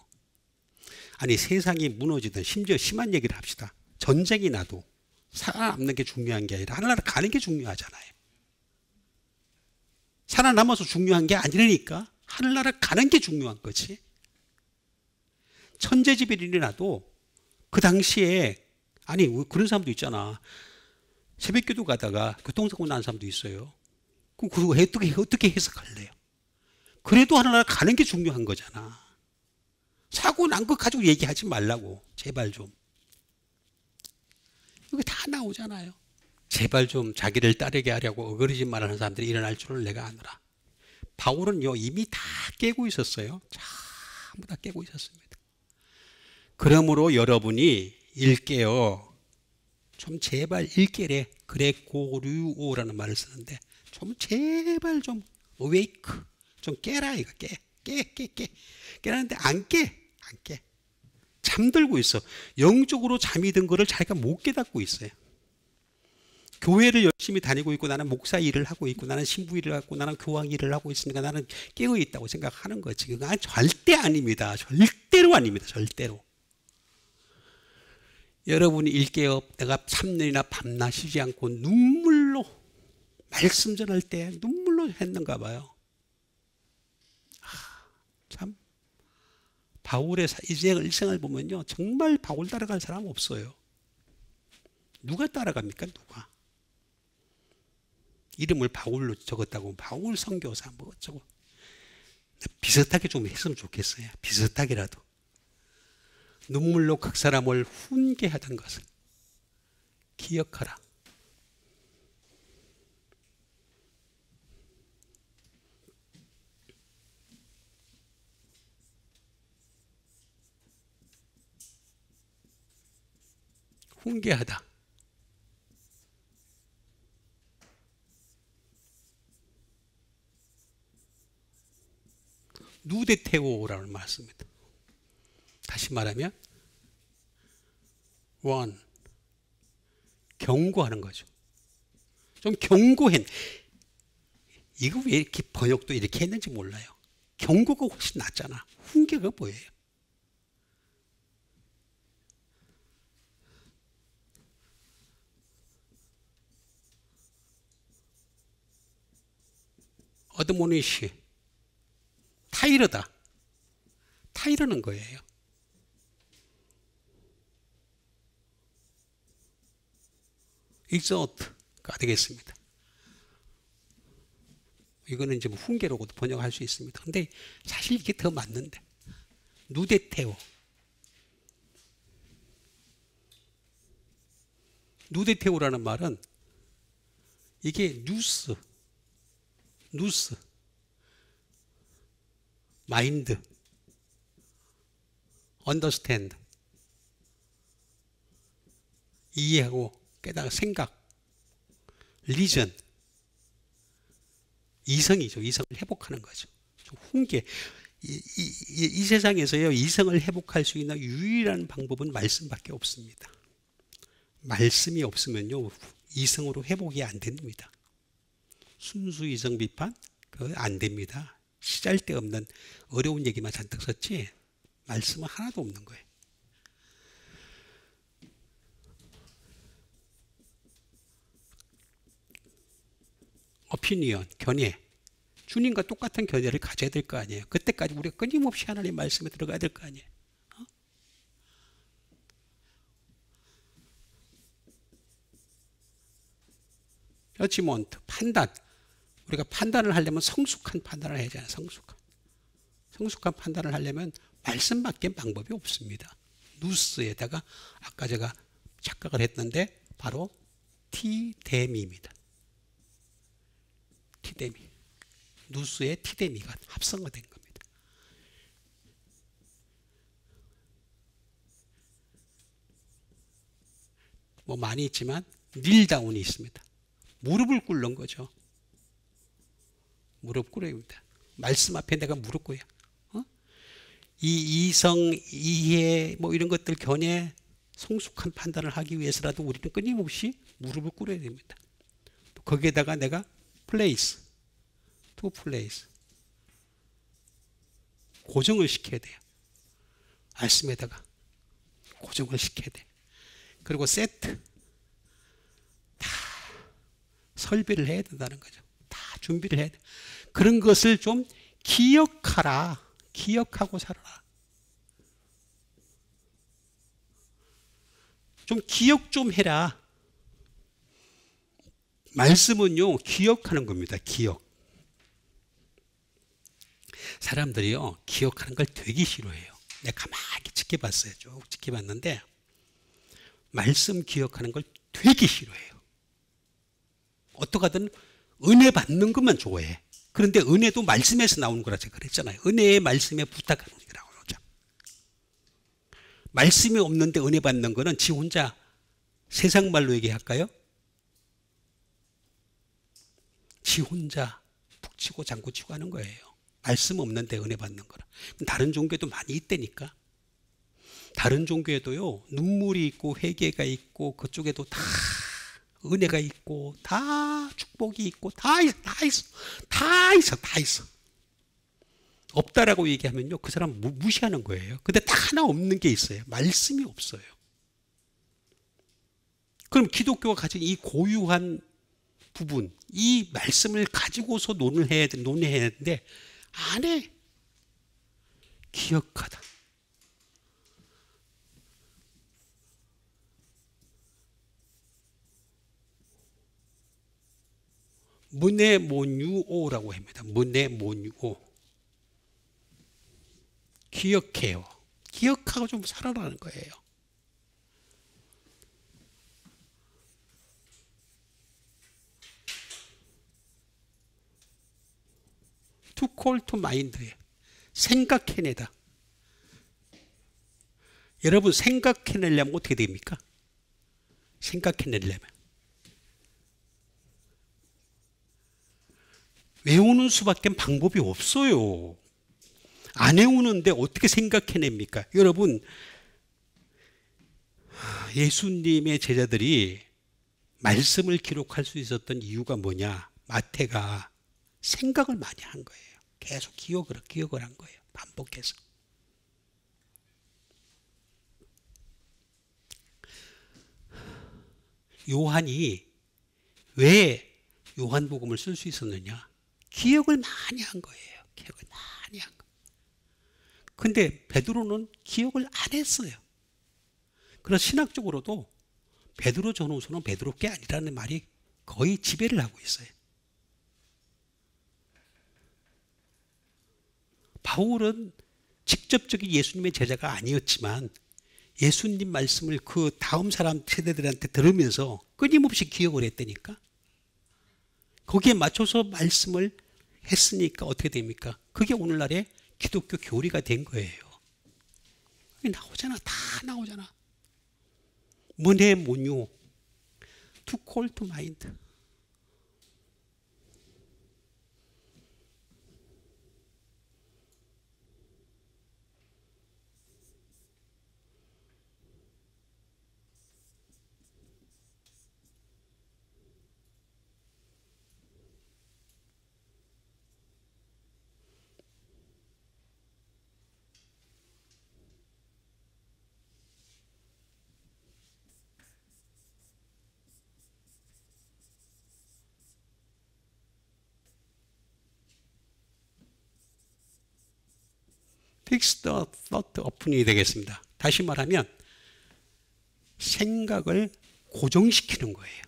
아니 세상이 무너지든 심지어 심한 얘기를 합시다. 전쟁이 나도 살아남는 게 중요한 게 아니라 하늘나라 가는 게 중요하잖아요. 살아남아서 중요한 게 아니라니까. 하늘나라 가는 게 중요한 거지. 천재지변이 일어나도 그 당시에, 아니 그런 사람도 있잖아. 새벽기도 가다가 교통사고 난 사람도 있어요. 그럼 그거 어떻게 해석할래요? 그래도 하늘나라 가는 게 중요한 거잖아. 사고 난 거 가지고 얘기하지 말라고. 제발 좀. 여기 다 나오잖아요. 제발 좀 자기를 따르게 하려고 어그러진 말하는 사람들이 일어날 줄을 내가 아노라. 바울은요 이미 다 깨고 있었어요. 전부 다 깨고 있었습니다. 그러므로 여러분이 읽게요. 좀 제발 읽게래. 그레고류오라는 말을 쓰는데 좀 제발 좀 awake, 좀 깨라 이거. 깨라는데 안 깨. 잠들고 있어. 영적으로 잠이 든 거를 자기가 못 깨닫고 있어요. 교회를 열심히 다니고 있고 나는 목사 일을 하고 있고 나는 신부 일을 하고 나는 교황 일을 하고 있으니까 나는 깨어 있다고 생각하는 거지. 그건 절대 아닙니다. 절대로 아닙니다. 절대로. 여러분이 일깨어 내가 3년이나 밤낮 쉬지 않고 눈물로 말씀 전할 때 눈물로 했는가 봐요. 참 바울의 일생을 보면요 정말 바울 따라갈 사람 없어요. 누가 따라갑니까? 누가? 이름을 바울로 적었다고 바울 선교사 뭐 어쩌고. 비슷하게 좀 했으면 좋겠어요. 비슷하게라도. 눈물로 각 사람을 훈계하던 것을 기억하라. 훈계하다. 누데테오라는 말씀입니다. 다시 말하면 원, 경고하는 거죠. 좀 경고해. 이거 왜 이렇게 번역도 이렇게 했는지 몰라요. 경고가 훨씬 낫잖아. 훈계가 뭐예요? 어드모니시, 타이르다. 타이르는 거예요. exhort가 되겠습니다. 이거는 이제 뭐 훈계로도 번역할 수 있습니다. 근데 사실 이게 더 맞는데. 누데테오. 누데테오라는 말은 이게 뉴스, 마인드, 언더스탠드, 이해하고 깨달아 생각, 리전, 이성이죠. 이성을 회복하는 거죠. 훈계. 이 세상에서요, 이성을 회복할 수 있는 유일한 방법은 말씀밖에 없습니다. 말씀이 없으면요, 이성으로 회복이 안 됩니다. 순수 이성 비판? 그거 안 됩니다. 시잘데없는 어려운 얘기만 잔뜩 썼지, 말씀은 하나도 없는 거예요. 오피니언, 견해. 주님과 똑같은 견해를 가져야 될 거 아니에요. 그때까지 우리가 끊임없이 하나님 말씀에 들어가야 될 거 아니에요. 저지먼트, 판단. 우리가 판단을 하려면 성숙한 판단을 해야 하잖아요. 성숙한 판단을 하려면 말씀밖에 방법이 없습니다. 누스에다가 아까 제가 착각을 했는데 바로 티데미입니다. 티데미. 누스의 티데미가 합성화된 겁니다. 뭐 많이 있지만 닐다운이 있습니다. 무릎을 꿇는 거죠. 무릎 꿇어입니다. 말씀 앞에 내가 무릎 꿇어요. 이 이성, 이해, 뭐 이런 것들 견해, 성숙한 판단을 하기 위해서라도 우리는 끊임없이 무릎을 꿇어야 됩니다. 또 거기에다가 내가 place, to place, 고정을 시켜야 돼요. 말씀에다가 고정을 시켜야 돼. 그리고 세트, 다 설비를 해야 된다는 거죠. 다 준비를 해야 돼. 그런 것을 좀 기억하라. 기억하고 살아라. 좀 기억 좀 해라. 말씀은요, 기억하는 겁니다. 기억. 사람들이요, 기억하는 걸 되게 싫어해요. 내가 가만히 지켜봤어요. 쭉 지켜봤는데 말씀 기억하는 걸 되게 싫어해요. 어떡하든 은혜 받는 것만 좋아해. 그런데 은혜도 말씀에서 나오는 거라 제가 그랬잖아요. 은혜의 말씀에 부탁하는 거라고 그러죠. 말씀이 없는데 은혜 받는 거는 지 혼자 세상 말로 얘기할까요? 지 혼자 북치고 장구치고 하는 거예요. 말씀 없는데 은혜 받는 거라. 다른 종교도 많이 있다니까. 다른 종교에도요, 눈물이 있고 회개가 있고 그쪽에도 다 은혜가 있고 다 축복이 있고 다 있어. 없다라고 얘기하면요, 그 사람 무시하는 거예요. 근데 딱 하나 없는 게 있어요. 말씀이 없어요. 그럼 기독교가 가진 이 고유한 부분, 이 말씀을 가지고서 논의해야 되는데 안 해. 기억하다. 문에모뉴오라고 합니다. 문에모뉴오. 기억해요. 기억하고 좀 살아라는 거예요. To call to mind예요. 생각해내다. 여러분 생각해내려면 어떻게 됩니까? 생각해내려면 외우는 수밖에 방법이 없어요. 안 외우는데 어떻게 생각해냅니까? 여러분 예수님의 제자들이 말씀을 기록할 수 있었던 이유가 뭐냐? 마태가 생각을 많이 한 거예요. 계속 기억을 한 거예요. 반복해서. 요한이 왜 요한복음을 쓸 수 있었느냐? 기억을 많이 한 거예요. 기억을 많이 한 거. 근데 베드로는 기억을 안 했어요. 그래서 신학적으로도 베드로 전후서는 베드로께 아니라는 말이 거의 지배를 하고 있어요. 바울은 직접적인 예수님의 제자가 아니었지만 예수님 말씀을 그 다음 사람 세대들한테 들으면서 끊임없이 기억을 했다니까. 거기에 맞춰서 말씀을 했으니까 어떻게 됩니까? 그게 오늘날의 기독교 교리가 된 거예요. 나오잖아. 다 나오잖아. 문해 문유 to call to mind. Fix the thought open이 되겠습니다. 다시 말하면 생각을 고정시키는 거예요.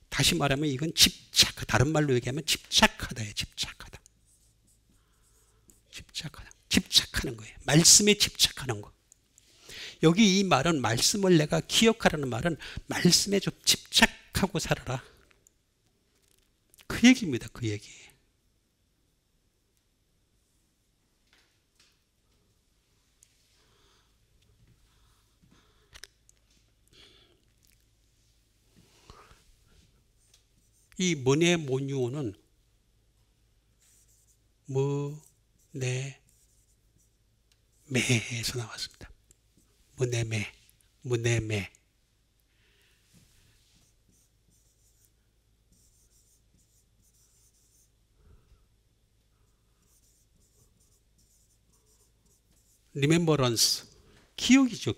다시 말하면 이건 다른 말로 얘기하면 집착하다예요. 집착하다. 집착하는 거예요. 말씀에 집착하는 거. 여기 이 말은 말씀을 내가 기억하라는 말은 말씀에 좀 집착하고 살아라. 그 얘기입니다. 그 얘기. 이 문해 모뉴어는 매에서 나왔습니다. 문해매. 리멤버런스, 기억이죠.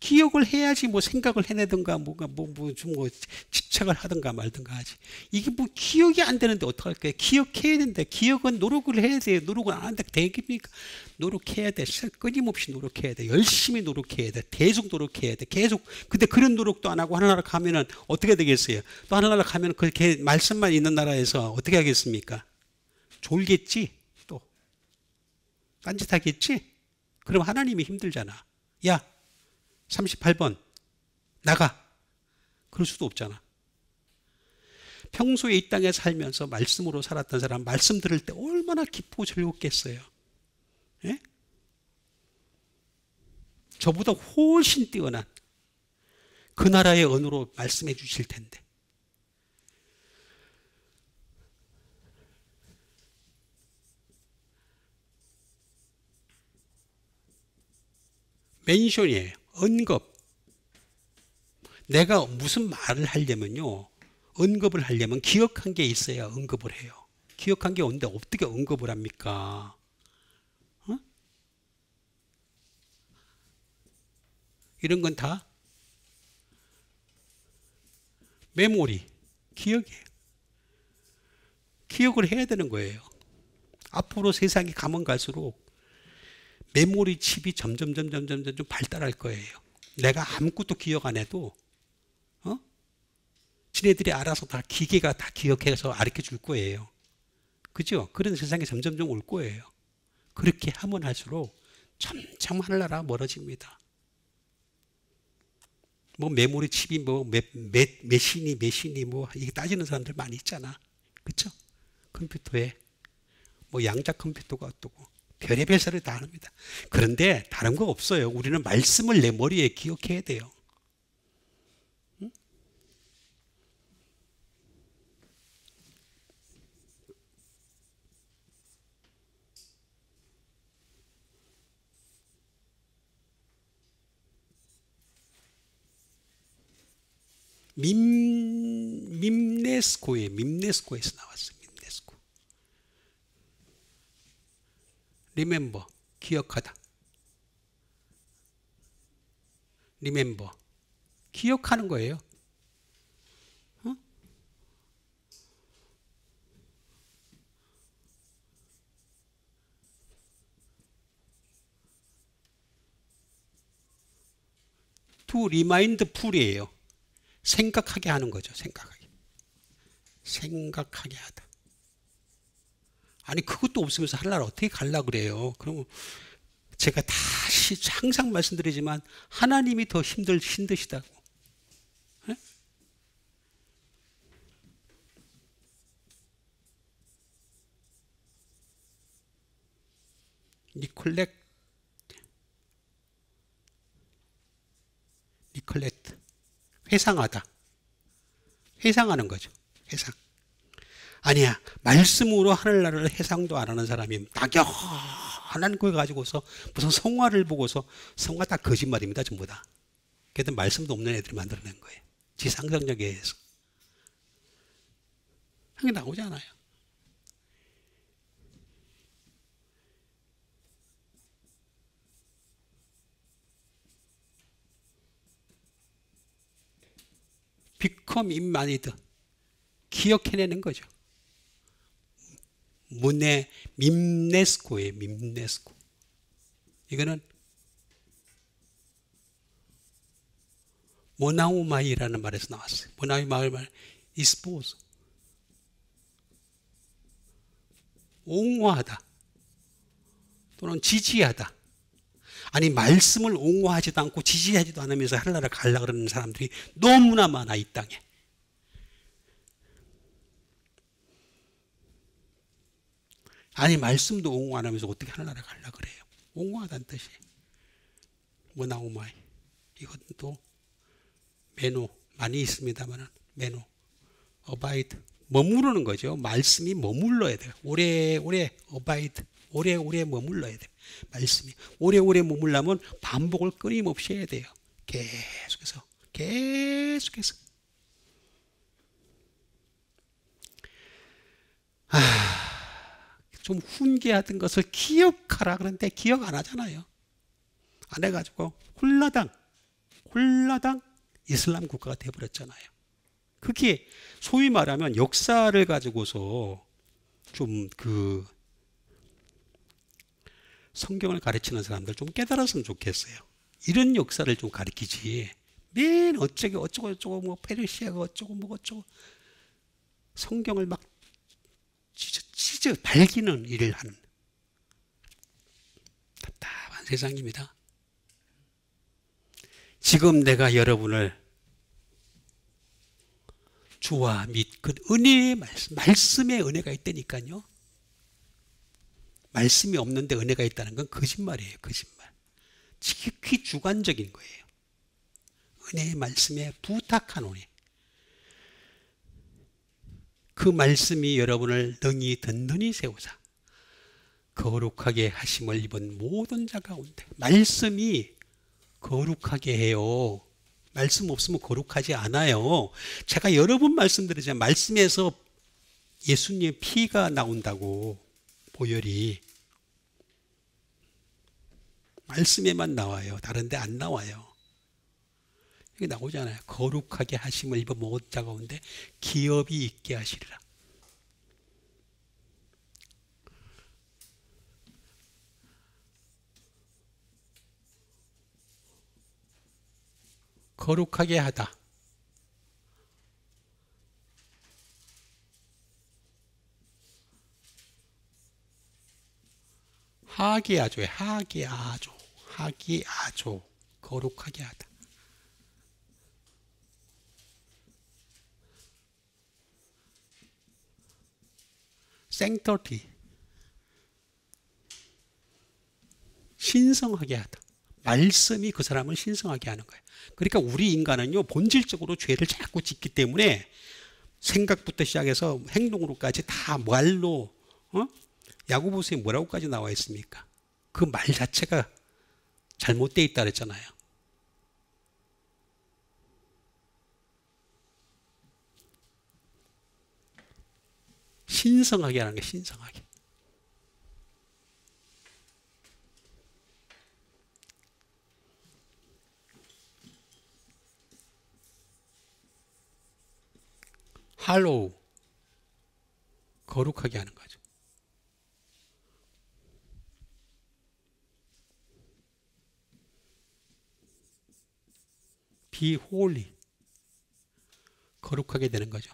기억을 해야지 뭐 생각을 해내든가 집착을 하든가 말든가 하지. 이게 뭐 기억이 안 되는데 어떡할까요? 기억해야 되는데 기억은 노력을 해야 돼요. 노력을 안 하는데 되겠습니까? 노력해야 돼. 끊임없이 노력해야 돼. 열심히 노력해야 돼. 계속 노력해야 돼. 계속. 근데 그런 노력도 안 하고 하나나라 가면은 어떻게 되겠어요? 또 하나나라 가면 그렇게 말씀만 있는 나라에서 어떻게 하겠습니까? 졸겠지. 또 딴짓하겠지. 그럼 하나님이 힘들잖아. 야 38번 나가. 그럴 수도 없잖아. 평소에 이 땅에 살면서 말씀으로 살았던 사람 말씀 들을 때 얼마나 기쁘고 즐겁겠어요. 예? 저보다 훨씬 뛰어난 그 나라의 언어로 말씀해 주실 텐데. 멘션이에요. 언급. 내가 무슨 말을 하려면요. 언급을 하려면 기억한 게 있어야 언급을 해요. 기억한 게 없는데 어떻게 언급을 합니까? 어? 이런 건 다 메모리, 기억이에요. 기억을 해야 되는 거예요. 앞으로 세상이 가면 갈수록 메모리 칩이 점점 발달할 거예요. 내가 아무것도 기억 안 해도 지네들이 알아서 다 기계가 다 기억해서 가르쳐 줄 거예요. 그죠? 그런 세상이 점점 올 거예요. 그렇게 하면 할수록 점점 하늘나라가 멀어집니다. 뭐 메모리 칩이 뭐 몇신이 뭐 이게 따지는 사람들 많이 있잖아. 그렇죠? 컴퓨터에 뭐 양자 컴퓨터가 어떠고 별의별 소리 다 합니다. 그런데 다른 거 없어요. 우리는 말씀을 내 머리에 기억해야 돼요. 응? 밈네스코에서 나왔어요. 밈네스코. 리멤버, 기억하다. 리멤버, 기억하는 거예요. 어? to remind 풀이에요. 생각하게 하는 거죠. 생각하게 하다. 아니 그것도 없으면서 하늘나라 어떻게 갈라 그래요. 그럼 제가 다시 항상 말씀드리지만 하나님이 더 힘드시다고. 네? 리컬렉트 회상하다. 회상하는 거죠. 회상. 아니야. 말씀으로 하늘나라를 회상도 안 하는 사람이 막연한 걸 가지고서 무슨 성화를 보고서 성화 다 거짓말입니다. 전부 다. 그래도 말씀도 없는 애들이 만들어낸 거예요. 지 상상력에 의해서. 그게 나오지 않아요. become in mind. 기억해내는 거죠. 밈네스코예요. 밈네스코. 이거는 모나우마이라는 말에서 나왔어요. 모나우마이 말 이스포스. 옹호하다. 또는 지지하다. 아니 말씀을 옹호하지도 않고 지지하지도 않으면서 하늘나라 가려고 그러는 사람들이 너무나 많아 이 땅에. 아니 말씀도 옹호 안 하면서 어떻게 하늘나라 가려고 그래요. 옹호하다는 뜻이. 모나우마이. 이것도 매노 많이 있습니다만 매노. 어바이드. 머무르는 거죠. 말씀이 머물러야 돼요. 오래오래 어바이드. 오래오래 머물러야 돼요. 말씀이. 오래오래 머물려면 반복을 끊임없이 해야 돼요. 계속해서. 좀 훈계하던 것을 기억하라 그러는데 기억 안 하잖아요. 안 해가지고 홀라당 이슬람 국가가 되어버렸잖아요. 그게 소위 말하면 역사를 가지고서 좀 그 성경을 가르치는 사람들 좀 깨달았으면 좋겠어요. 이런 역사를 좀 가르치지. 맨 어쩌고 뭐 페르시아가 어쩌고 성경을 막 찢어 밝히는 일을 하는 답답한 세상입니다. 지금 내가 여러분을 주와 그 은혜의 말씀에 은혜가 있다니까요. 말씀이 없는데 은혜가 있다는 건 거짓말이에요. 거짓말. 지극히 주관적인 거예요. 은혜의 말씀에 부탁한 은혜. 그 말씀이 여러분을 능히 든든히 세우사 거룩하게 하심을 입은 모든 자 가운데. 말씀이 거룩하게 해요. 말씀 없으면 거룩하지 않아요. 제가 여러 번 말씀드리지만 말씀에서 예수님의 피가 나온다고. 보혈이 말씀에만 나와요. 다른 데 안 나와요. 여기 나오잖아요. 거룩하게 하심을 입은 모든 자 가운데 기업이 있게 하시리라. 거룩하게 하다. 하게아조에 하게아조, 하게아조, 거룩하게 하다. sanctity, 신성하게 하다. 말씀이 그 사람을 신성하게 하는 거예요. 그러니까 우리 인간은요, 본질적으로 죄를 자꾸 짓기 때문에 생각부터 시작해서 행동으로까지 다 말로, 야고보서에 뭐라고까지 나와 있습니까? 그 말 자체가 잘못되어 있다 그랬잖아요. 신성하게 하는 게 신성하게. 할로우, 거룩하게 하는 거죠. be holy, 거룩하게 되는 거죠.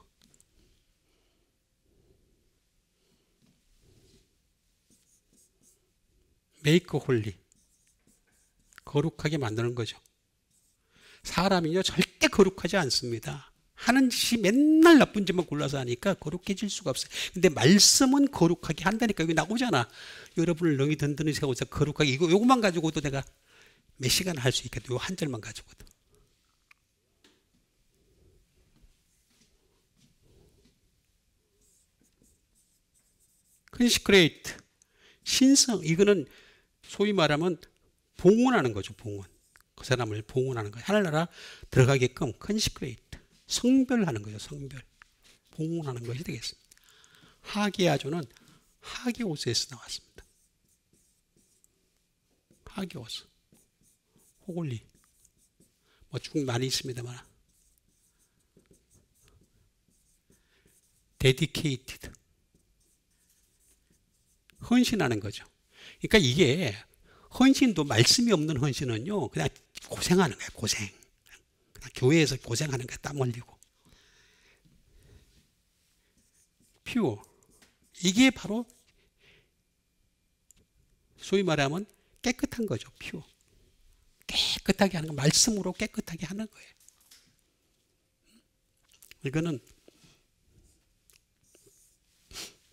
make holy, 거룩하게 만드는 거죠. 사람이요, 절대 거룩하지 않습니다. 하는 짓이 맨날 나쁜 짓만 골라서 하니까 거룩해질 수가 없어요. 근데 말씀은 거룩하게 한다니까. 여기 나오잖아. 여러분을 능히 든든히 세우자 거룩하게. 요것만 가지고도 내가 몇 시간 할 수 있겠다. 요 한 절만 가지고도. consecrate, 신성. 이거는 소위 말하면 봉헌하는 거죠. 봉헌. 그 사람을 봉헌하는 거예요. 하늘나라 들어가게끔 consecrate, 성별하는 거죠. 성별. 봉헌하는 것이 되겠습니다. 하게아조는 하게오스에서 나왔습니다. 하게오스, 호골리, 뭐 중 많이 있습니다만, dedicated, 헌신하는 거죠. 그러니까 이게 헌신도 말씀이 없는 헌신은요, 그냥 고생하는 거예요. 고생. 그냥 교회에서 고생하는 거예요. 땀 흘리고. 퓨어. 이게 바로 소위 말하면 깨끗한 거죠. 퓨어. 깨끗하게 하는 거. 말씀으로 깨끗하게 하는 거예요. 이거는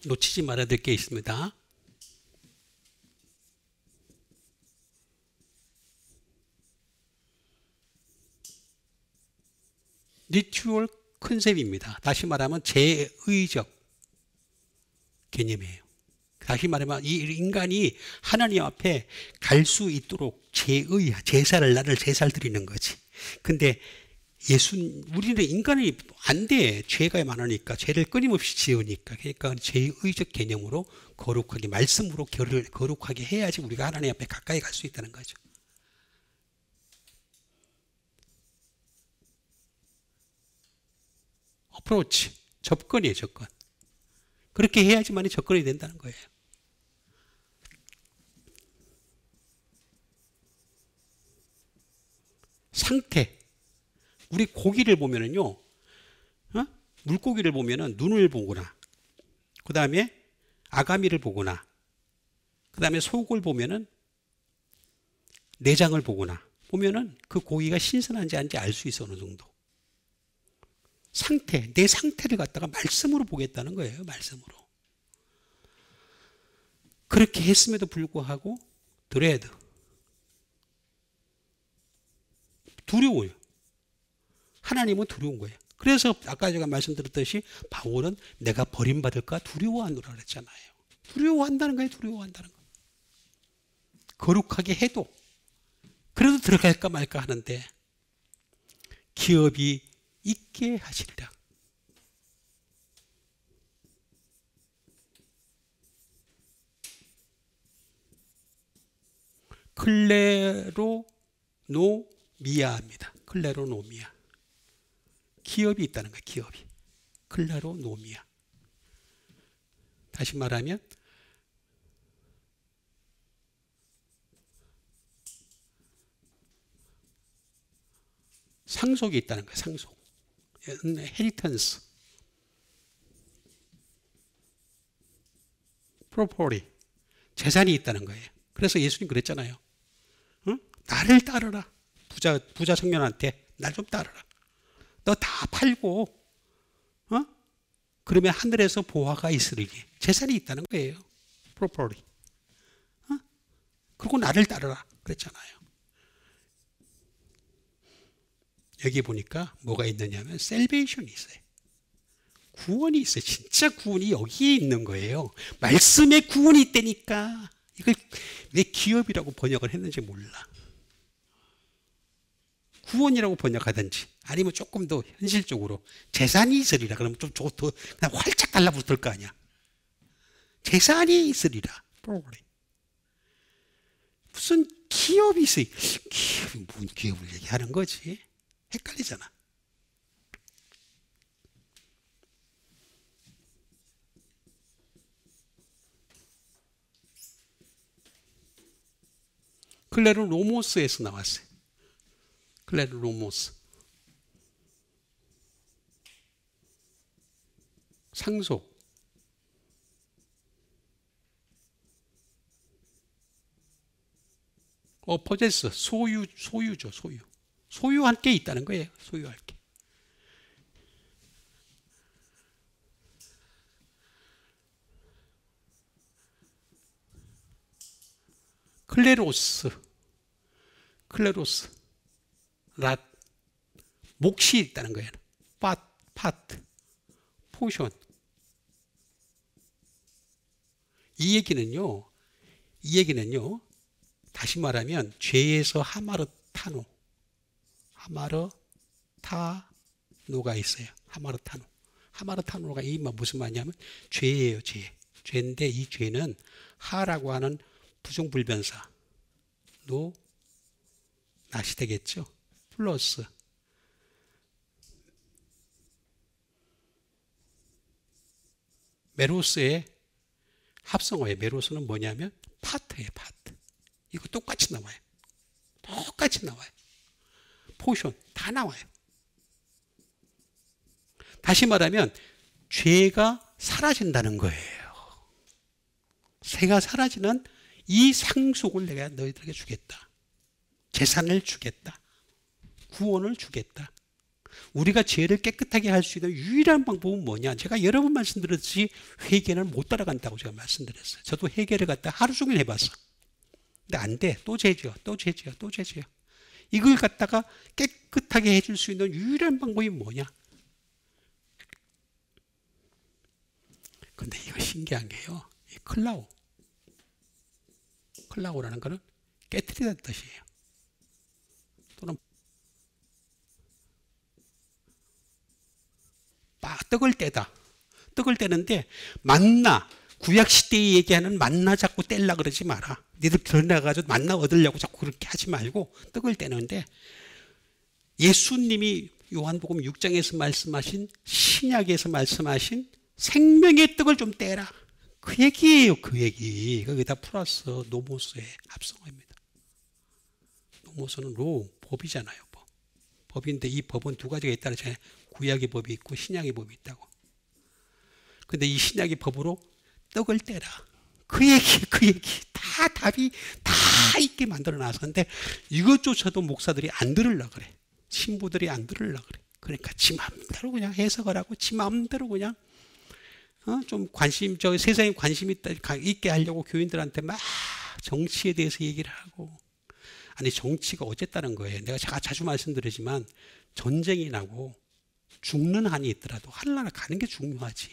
놓치지 말아야 될 게 있습니다. 리추얼 컨셉입니다. 다시 말하면 제의적 개념이에요. 다시 말하면 이 인간이 하나님 앞에 갈 수 있도록 제사를 나를 제사를 드리는 거지. 근데 우리는 인간이 안 돼. 죄가 많으니까. 죄를 끊임없이 지으니까. 그러니까 제의적 개념으로 거룩하게, 말씀으로 거룩하게 해야지 우리가 하나님 앞에 가까이 갈 수 있다는 거죠. 어프로치, 접근이에요. 접근. 그렇게 해야지만 접근이 된다는 거예요. 상태. 우리 고기를 보면은요, 물고기를 보면은 눈을 보거나, 그 다음에 아가미를 보거나, 그 다음에 속을 보면은 내장을 보거나, 보면은 그 고기가 신선한지 아닌지 알 수 있어, 어느 정도. 상태, 내 상태를 갖다가 말씀으로 보겠다는 거예요. 말씀으로. 그렇게 했음에도 불구하고 드레드, 두려워요. 하나님은 두려운 거예요. 그래서 아까 제가 말씀드렸듯이 바울은 내가 버림받을까 두려워하노라 그랬잖아요. 두려워한다는 거예요. 두려워한다는 거. 거룩하게 해도 그래도 들어갈까 말까 하는데 기업이 있게 하시리라. 클레로노미아입니다. 클레로노미아. 기업이 있다는 거예요. 기업이. 클레로노미아. 다시 말하면 상속이 있다는 거예요. 상속. 헤리턴스. 프로퍼리. 재산이 있다는 거예요. 그래서 예수님 그랬잖아요. 응? 나를 따르라. 부자 청년한테 날 좀 따르라. 너 다 팔고, 그러면 하늘에서 보화가 있으리니 재산이 있다는 거예요. property. 그리고 나를 따르라 그랬잖아요. 여기 보니까 뭐가 있느냐면 셀베이션이 있어요. 구원이 있어요. 진짜 구원이 여기에 있는 거예요. 말씀에 구원이 있다니까. 이걸 왜 기업이라고 번역을 했는지 몰라. 구원이라고 번역하든지 아니면 조금 더 현실적으로 재산이 있으리라 그러면 좀 더 그냥 활짝 달라붙을 거 아니야. 재산이 있으리라. 무슨 기업이 있어요. 기업이 뭔 기업을 얘기하는 거지? 헷갈리잖아. 클레르노모스에서 나왔어요. 클레르노모스. 상속. 포제스. 소유죠, 소유. 소유할 게 있다는 거예요. 소유할 게. 클레로스. 랏. 몫이 있다는 거예요. 파트. 포션. 이 얘기는요, 다시 말하면, 죄에서 하마르타노가 있어요. 하마르타노가 이 무슨 말이냐면, 죄예요, 죄. 죄인데, 이 죄는 하라고 하는 부정불변사, 노, 낫이 되겠죠. 플러스, 메로스의 합성어예요. 메로스는 뭐냐면 파트예요. 파트. 이거 똑같이 나와요. 포션 다 나와요. 다시 말하면 죄가 사라진다는 거예요. 죄가 사라지는 이 상속을 내가 너희들에게 주겠다. 재산을 주겠다. 구원을 주겠다. 우리가 죄를 깨끗하게 할 수 있는 유일한 방법은 뭐냐? 제가 여러 번 말씀드렸듯이 회개는 못 따라간다고 제가 말씀드렸어요. 저도 회개를 갖다 하루 종일 해봤어. 근데 안 돼. 또 죄지어. 이걸 갖다가 깨끗하게 해줄 수 있는 유일한 방법이 뭐냐? 근데 이거 신기한 게요. 이 클라우라는 거는 깨트리다는 뜻이에요. 또는 떡을 떼다. 떡을 떼는데 만나, 구약시대에 얘기하는 만나 자꾸 떼려 그러지 마라. 니들 변해가지고 만나 얻으려고 자꾸 그렇게 하지 말고 떡을 떼는데 예수님이 요한복음 6장에서 말씀하신 신약에서 말씀하신 생명의 떡을 좀 떼라. 그 얘기예요. 그 얘기. 거기다 플러스 노모스의 합성어입니다. 노모스는 법이잖아요. 법인데 이 법은 두 가지가 있다고 했잖아요. 구약의 법이 있고 신약의 법이 있다고. 근데 이 신약의 법으로 떡을 떼라. 그 얘기 다 답이 다 있게 만들어 놨었는데 이것조차도 목사들이 안 들으려고 그래. 신부들이 안 들으려고 그래. 그러니까 지 마음대로 그냥 해석을 하고 지 마음대로 그냥 좀 세상에 관심 있게 하려고 교인들한테 막 정치에 대해서 얘기를 하고. 아니 정치가 어쨌다는 거예요. 내가 자주 말씀드리지만 전쟁이 나고 죽는 한이 있더라도 하늘나라 가는 게 중요하지.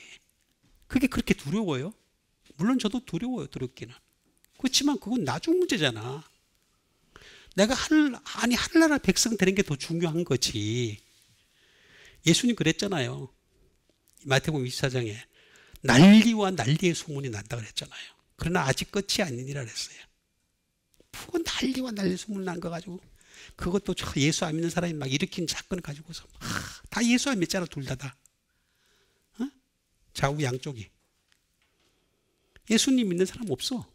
그게 그렇게 두려워요? 물론 저도 두려워요. 두렵기는. 그렇지만 그건 나중 문제잖아. 내가 하늘나라 백성 되는 게 더 중요한 거지. 예수님 그랬잖아요. 마태복음 24장에 난리와 난리의 소문이 난다 그랬잖아요. 그러나 아직 끝이 아니니라 그랬어요. 그건 난리와 난리 소문 난 거 가지고 그것도 예수 안 믿는 사람이 막 일으킨 사건을 가지고서 다 예수 안 믿잖아. 둘 다. 좌우 양쪽이. 예수님 믿는 사람 없어.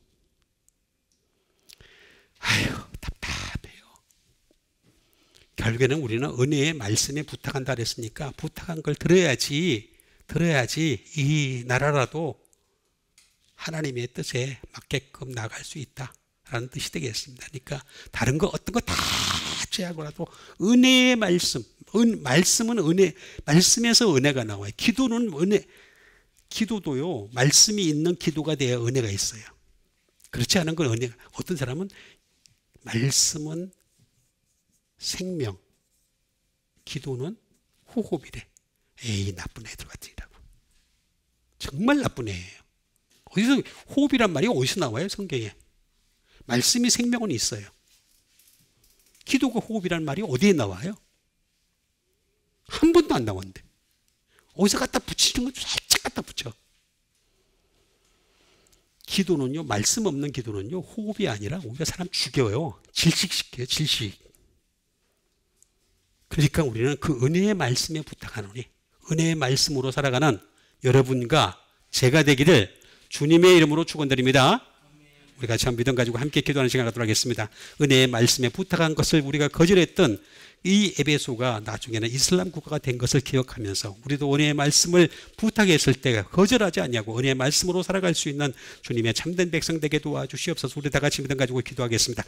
아휴 답답해요. 결국에는 우리는 은혜의 말씀에 부탁한다 그랬으니까 부탁한 걸 들어야지 이 나라라도 하나님의 뜻에 맞게끔 나갈 수 있다 라는 뜻이 되겠습니다. 그러니까 다른 거 어떤 거 다 제하고라도 은혜의 말씀, 말씀은 은혜, 말씀에서 은혜가 나와요. 기도는 은혜, 기도도요 말씀이 있는 기도가 돼야 은혜가 있어요. 그렇지 않은 건 은혜가, 어떤 사람은 말씀은 생명, 기도는 호흡이래. 에이, 나쁜 애들 같으라고. 정말 나쁜 애예요. 어디서 호흡이란 말이 어디서 나와요? 성경에. 말씀이 생명은 있어요. 기도가 호흡이란 말이 어디에 나와요? 한 번도 안 나왔는데. 어디서 갖다 붙이는 건 살짝 갖다 붙여. 기도는요, 말씀 없는 기도는요, 호흡이 아니라 오히려 사람 죽여요. 질식시켜요, 질식. 그러니까 우리는 그 은혜의 말씀에 부탁하노니, 은혜의 말씀으로 살아가는 여러분과 제가 되기를 주님의 이름으로 축원드립니다. 우리 같이 한 믿음 가지고 함께 기도하는 시간 갖도록 하겠습니다. 은혜의 말씀에 부탁한 것을 우리가 거절했던 이 에베소가 나중에는 이슬람 국가가 된 것을 기억하면서 우리도 은혜의 말씀을 부탁했을 때 거절하지 않냐고 은혜의 말씀으로 살아갈 수 있는 주님의 참된 백성 되게 도와주시옵소서. 우리 다 같이 믿음 가지고 기도하겠습니다.